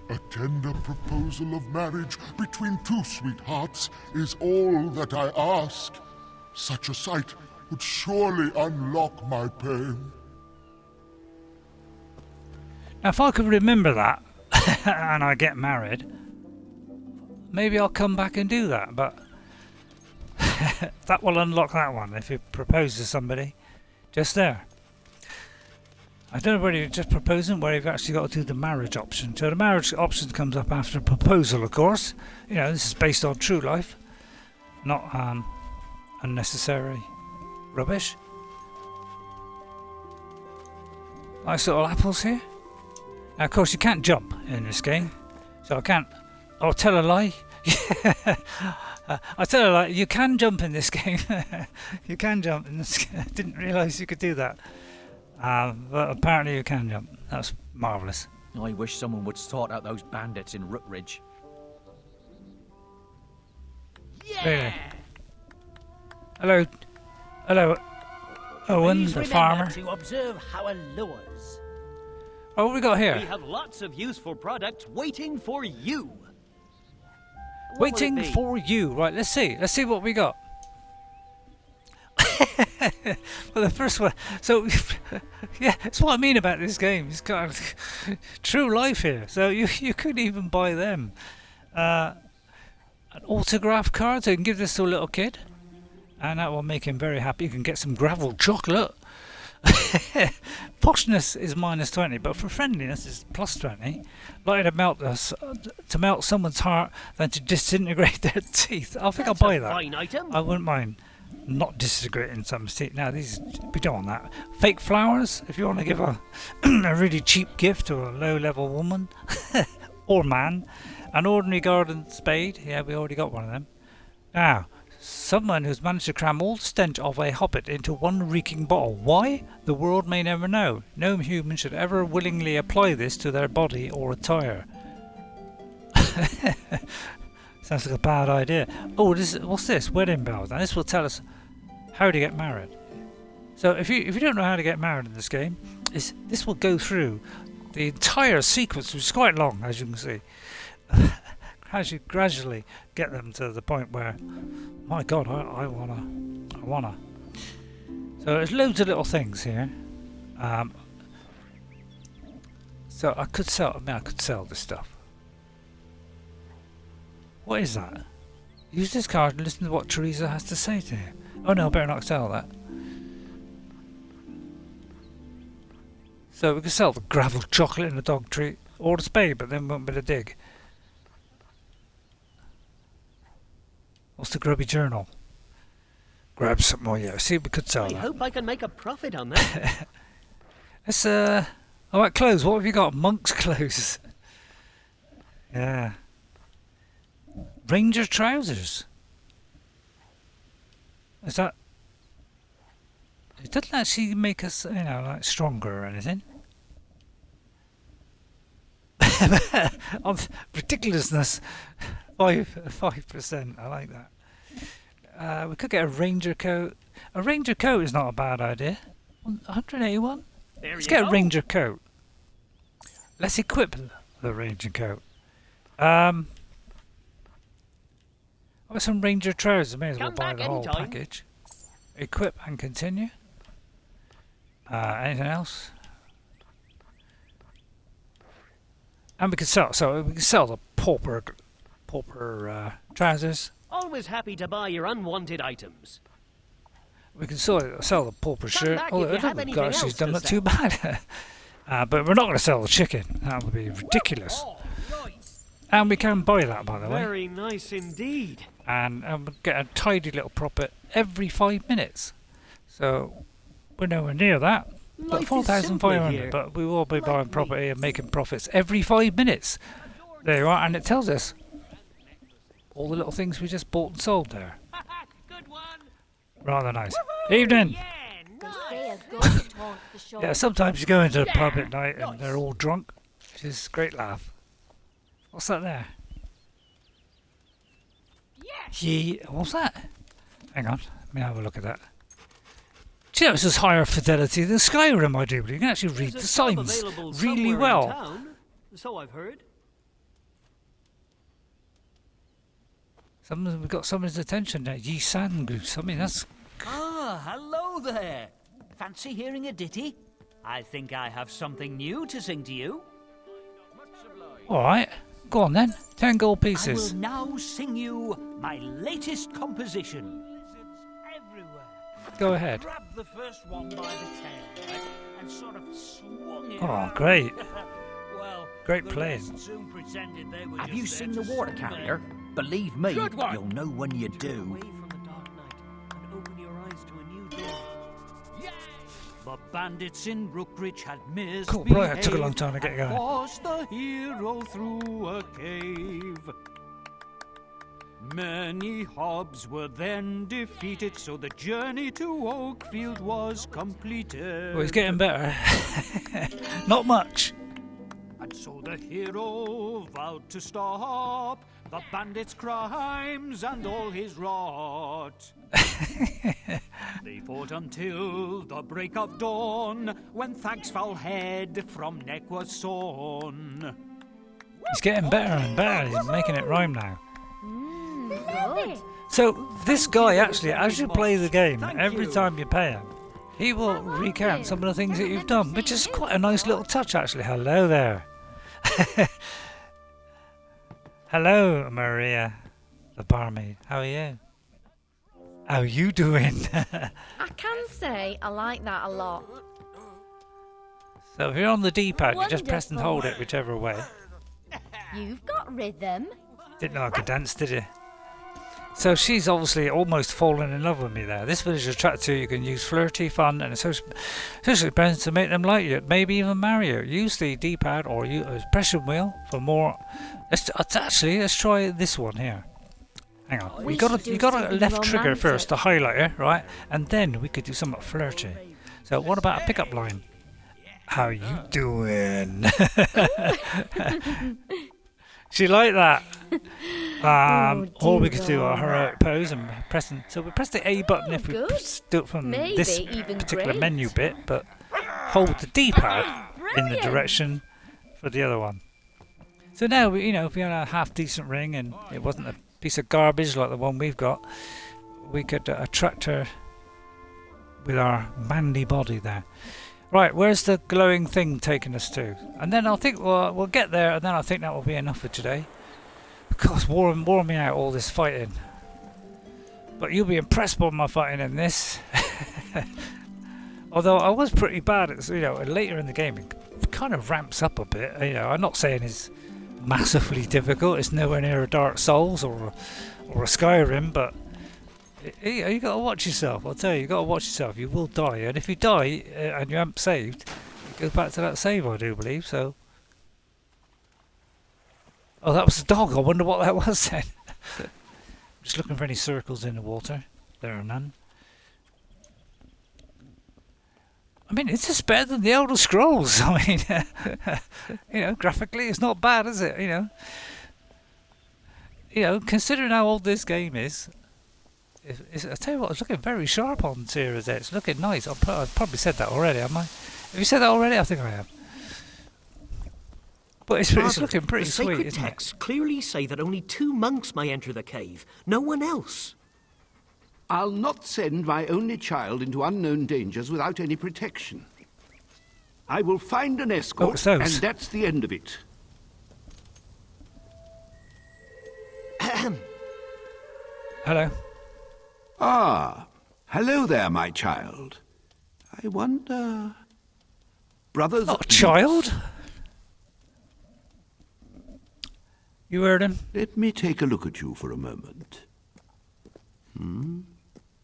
A tender proposal of marriage between two sweethearts is all that I ask. Such a sight would surely unlock my pain. Now, if I could remember that, and I get married, maybe I'll come back and do that, but That will unlock that one if you propose to somebody. Just there. I don't know whether you're just proposing, where you've actually got to do the marriage option. So the marriage option comes up after a proposal, of course. You know, this is based on true life, not unnecessary rubbish. Nice little apples here. Now, of course, you can't jump in this game, so I can't. I'll tell a lie. I tell a lie. You can jump in this game. You can jump in this game. I didn't realise you could do that. But apparently you can jump. That's marvellous. I wish someone would sort out those bandits in Rookridge. Yeah! Really? Hello. Hello. Owen, Please the remember farmer. to observe our lures. Oh, what we got here? We have lots of useful products waiting for you. Waiting for you. Right, let's see. Let's see what we got. Well, the first one. So, yeah, that's what I mean about this game. It's kind of true life here. So you could even buy them. An autograph card, so you can give this to a little kid. And that will make him very happy. You can get some gravel chocolate. Poshness is -20, but for friendliness is +20. Like to melt someone's heart than to disintegrate their teeth. I think I'll buy that. Fine item. I wouldn't mind not disintegrating someone's teeth. Now these, we don't want that. Fake flowers, if you want to give a a really cheap gift to a low-level woman or man. An ordinary garden spade. Yeah, we already got one of them. Now, someone who's managed to cram all the stench of a hobbit into one reeking bottle. Why? The world may never know. No human should ever willingly apply this to their body or attire. Sounds like a bad idea. Oh, what's this? Wedding bells. Now this will tell us how to get married. So if you don't know how to get married in this game, this will go through the entire sequence, which is quite long, as you can see. As you gradually get them to the point where, my God, I wanna. So there's loads of little things here. So I could sell this stuff. What is that? Use this card and listen to what Teresa has to say to you. Oh no, I better not sell that. So we can sell the gravel chocolate and the dog treat, or the spade, but then we won't be able to dig. What's the grubby journal? Grab some more, yeah. See, we could sell that. I hope I can make a profit on that. Let's, alright, clothes. What have you got? Monk's clothes. Yeah. Ranger trousers. Is that... It doesn't actually make us, like stronger or anything. Of ridiculousness. 5%. I like that. We could get a ranger coat. A ranger coat is not a bad idea. 181. Let's get a ranger coat. Let's equip the ranger coat. I've got some ranger trousers. May as well buy the whole package. Equip and continue. Anything else? And we can sell. So we can sell the pauper trousers. Always happy to buy your unwanted items. We can sell the pauper shirt. Oh, I don't think she's done that too bad. But we're not going to sell the chicken. That would be ridiculous. And we can buy that, by the way. Very nice indeed. And we'll get a tidy little profit every 5 minutes. So we're nowhere near that. But 4,500. But we will be buying property and making profits every 5 minutes. There you are, and it tells us all the little things we just bought and sold there. Good one. Rather nice. Evening. Yeah, sometimes you go into a pub at night and they're all drunk, which is a great laugh. What's that there? What's that? Hang on, let me have a look at that. Do you know, it's just higher fidelity than Skyrim, I do. You can actually read the signs really well. So I've heard. We've got someone's attention there. Ye Sandgoose. I mean, that's... Ah, hello there. Fancy hearing a ditty? I think I have something new to sing to you. Alright, go on then. 10 gold pieces. I will now sing you my latest composition. Go ahead. Grabbed the first one by the tail, right, and sort of swung it. Oh, great. Well, great the playing. rest soon pretended they were Have just you there seen to the water swim carrier? it. Believe me, Good one. you'll know when you do. Away from the dark night and open your eyes to a new day. The bandits in Rookridge had misbehaved. Cool, boy, it took a long time to get and going. forced the hero through a cave. Many hobs were then defeated, so the journey to Oakfield was completed. Well, he's getting better. Not much. And so the hero vowed to stop the bandits' crimes and all his rot. They fought until the break of dawn, when Thag's foul head from neck was sawn. He's getting better and better. He's making it rhyme now. Good. So this guy actually, as you play the game, every time you pay him, he will recount some of the things that you've done, which is quite a nice little touch actually. Hello there. Hello, Maria, the barmaid. How are you? How you doing? I can say I like that a lot. So if you're on the D-pad, you just press and hold it whichever way. You've got rhythm. Didn't know I could dance, did you? So she's obviously almost fallen in love with me there. This village attracts you. You can use flirty, fun, and social presents to make them like you. Maybe even marry you. Use the D-pad or use a pressure wheel for more. Let's try this one here. Hang on. You got a left trigger first, the highlighter, right? And then we could do something flirty. So what about a pickup line? How you doing? She liked that. Or we could do a heroic pose and pressing. So we press the A button if we do it from this particular menu bit, but hold the D-pad in the direction for the other one. So now if we had a half decent ring and it wasn't a piece of garbage like the one we've got, we could attract her with our manly body there. Right, where's the glowing thing taking us to? And then I think we'll get there, and then I think that will be enough for today. Because wore me out all this fighting. But you'll be impressed by my fighting in this. Although I was pretty bad at later in the game, it kind of ramps up a bit. I'm not saying it's massively difficult. It's nowhere near a Dark Souls or a Skyrim, but you got to watch yourself. I'll tell you, got to watch yourself. You will die, and if you die and you haven't saved, you go back to that save. I do believe so. Oh, that was the dog. I wonder what that was then. Just looking for any circles in the water. There are none. I mean, it's just better than the Elder Scrolls. I mean, graphically, it's not bad, is it? Considering how old this game is. I tell you what, it's looking very sharp on Series X. It's looking nice. I've probably said that already, have I? Have you said that already? I think I have. But it's looking pretty sweet, isn't it? The sacred texts clearly say that only 2 monks may enter the cave, no one else. I'll not send my only child into unknown dangers without any protection. I will find an escort, and that's the end of it. Hello. Ah, hello there, my child. I wonder... Brothers... Not a child? You heard him? Let me take a look at you for a moment.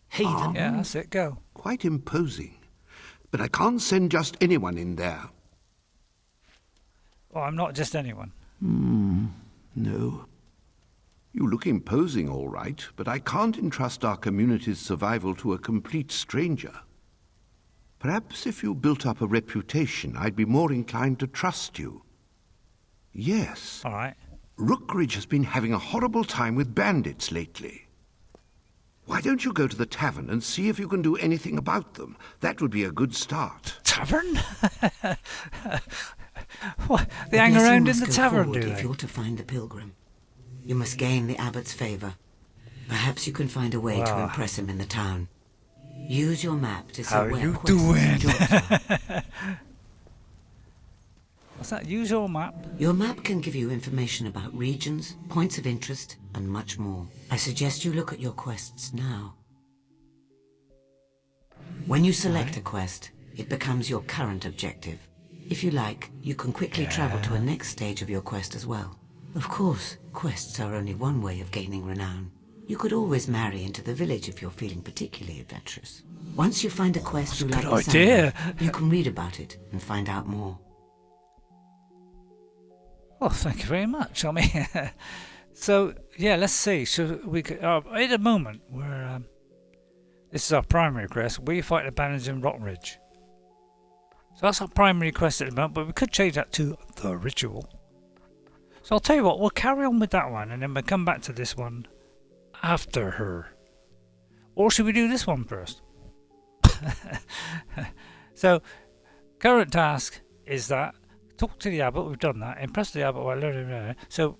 Heathen. Yeah, that's it, go. Quite imposing. But I can't send just anyone in there. Well, I'm not just anyone. No. You look imposing, all right, but I can't entrust our community's survival to a complete stranger. Perhaps if you built up a reputation, I'd be more inclined to trust you. Yes. All right. Rookridge has been having a horrible time with bandits lately. Why don't you go to the tavern and see if you can do anything about them? That would be a good start. Tavern? What? They hang around in the tavern, do they? If you're to find the pilgrim, you must gain the abbot's favour. Perhaps you can find a way to impress him in the town. Use your map to see where you quests doing? and jobs are. What's that? Use your map? Your map can give you information about regions, points of interest, and much more. I suggest you look at your quests now. When you select a quest, it becomes your current objective. If you like, you can quickly travel to a next stage of your quest as well. Of course, quests are only one way of gaining renown. You could always marry into the village if you're feeling particularly adventurous. Once you find a quest you like the sound of, you can read about it and find out more. Well, thank you very much. I mean, so yeah, let's see. So we could, at the moment we're this is our primary quest. We fight the bandits in Rockridge. So that's our primary quest at the moment, but we could change that to the ritual. So I'll tell you what, we'll carry on with that one, and then we'll come back to this one after her. Or should we do this one first? So, current task is that talk to the abbot. We've done that. Impress the abbot while learning. So,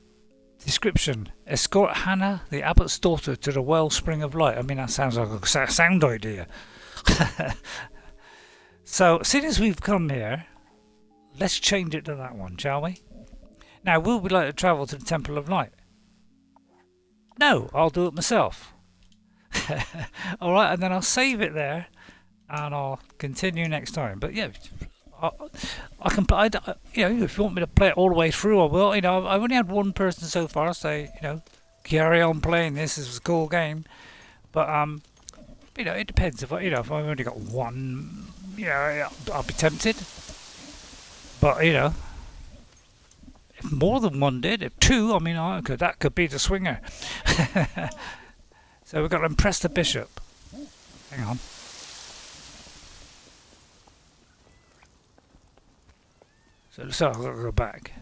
description: escort Hannah, the abbot's daughter, to the wellspring of light. I mean, that sounds like a sound idea. So, seeing as we've come here, let's change it to that one, shall we? Now, will we like to travel to the Temple of Light? No, I'll do it myself. Alright, and then I'll save it there, and I'll continue next time. But yeah, I can play, if you want me to play it all the way through, I will. I've only had one person so far say, carry on playing this. This is a cool game. But, it depends. If I've only got one, I'll be tempted. But, if more than one did, if two, that could be the swinger. So we've got to impress the bishop. Hang on. So I've got to go back.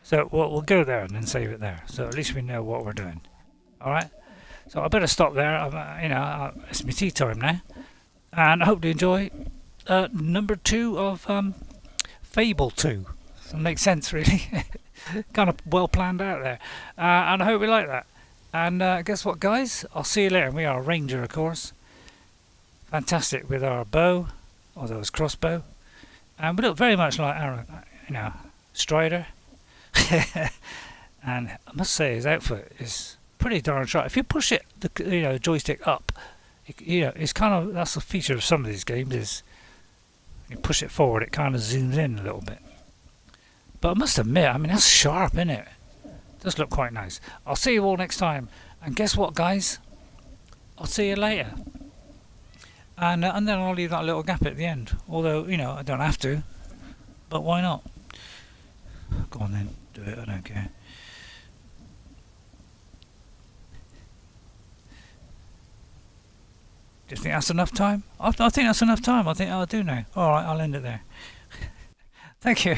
So we'll go there and then save it there. So at least we know what we're doing. Alright? So I better stop there. It's my tea time now. And I hope you enjoy number 2 of Fable 2. It makes sense, really. Kind of well planned out there. And I hope you like that. And guess what, guys? I'll see you later. We are a ranger, of course. Fantastic with our bow, although it's crossbow. And we look very much like our, Strider. And I must say, his outfit is pretty darn sharp. If you push it, the joystick up, it's kind of, that's a feature of some of these games, is you push it forward, it kind of zooms in a little bit. But I must admit, that's sharp, isn't it? Does look quite nice. I'll see you all next time. And guess what, guys? I'll see you later. And then I'll leave that little gap at the end. Although, I don't have to. But why not? Go on then. Do it. I don't care. Do you think that's enough time? I think that's enough time. I think I'll do now. Alright, I'll end it there. Thank you.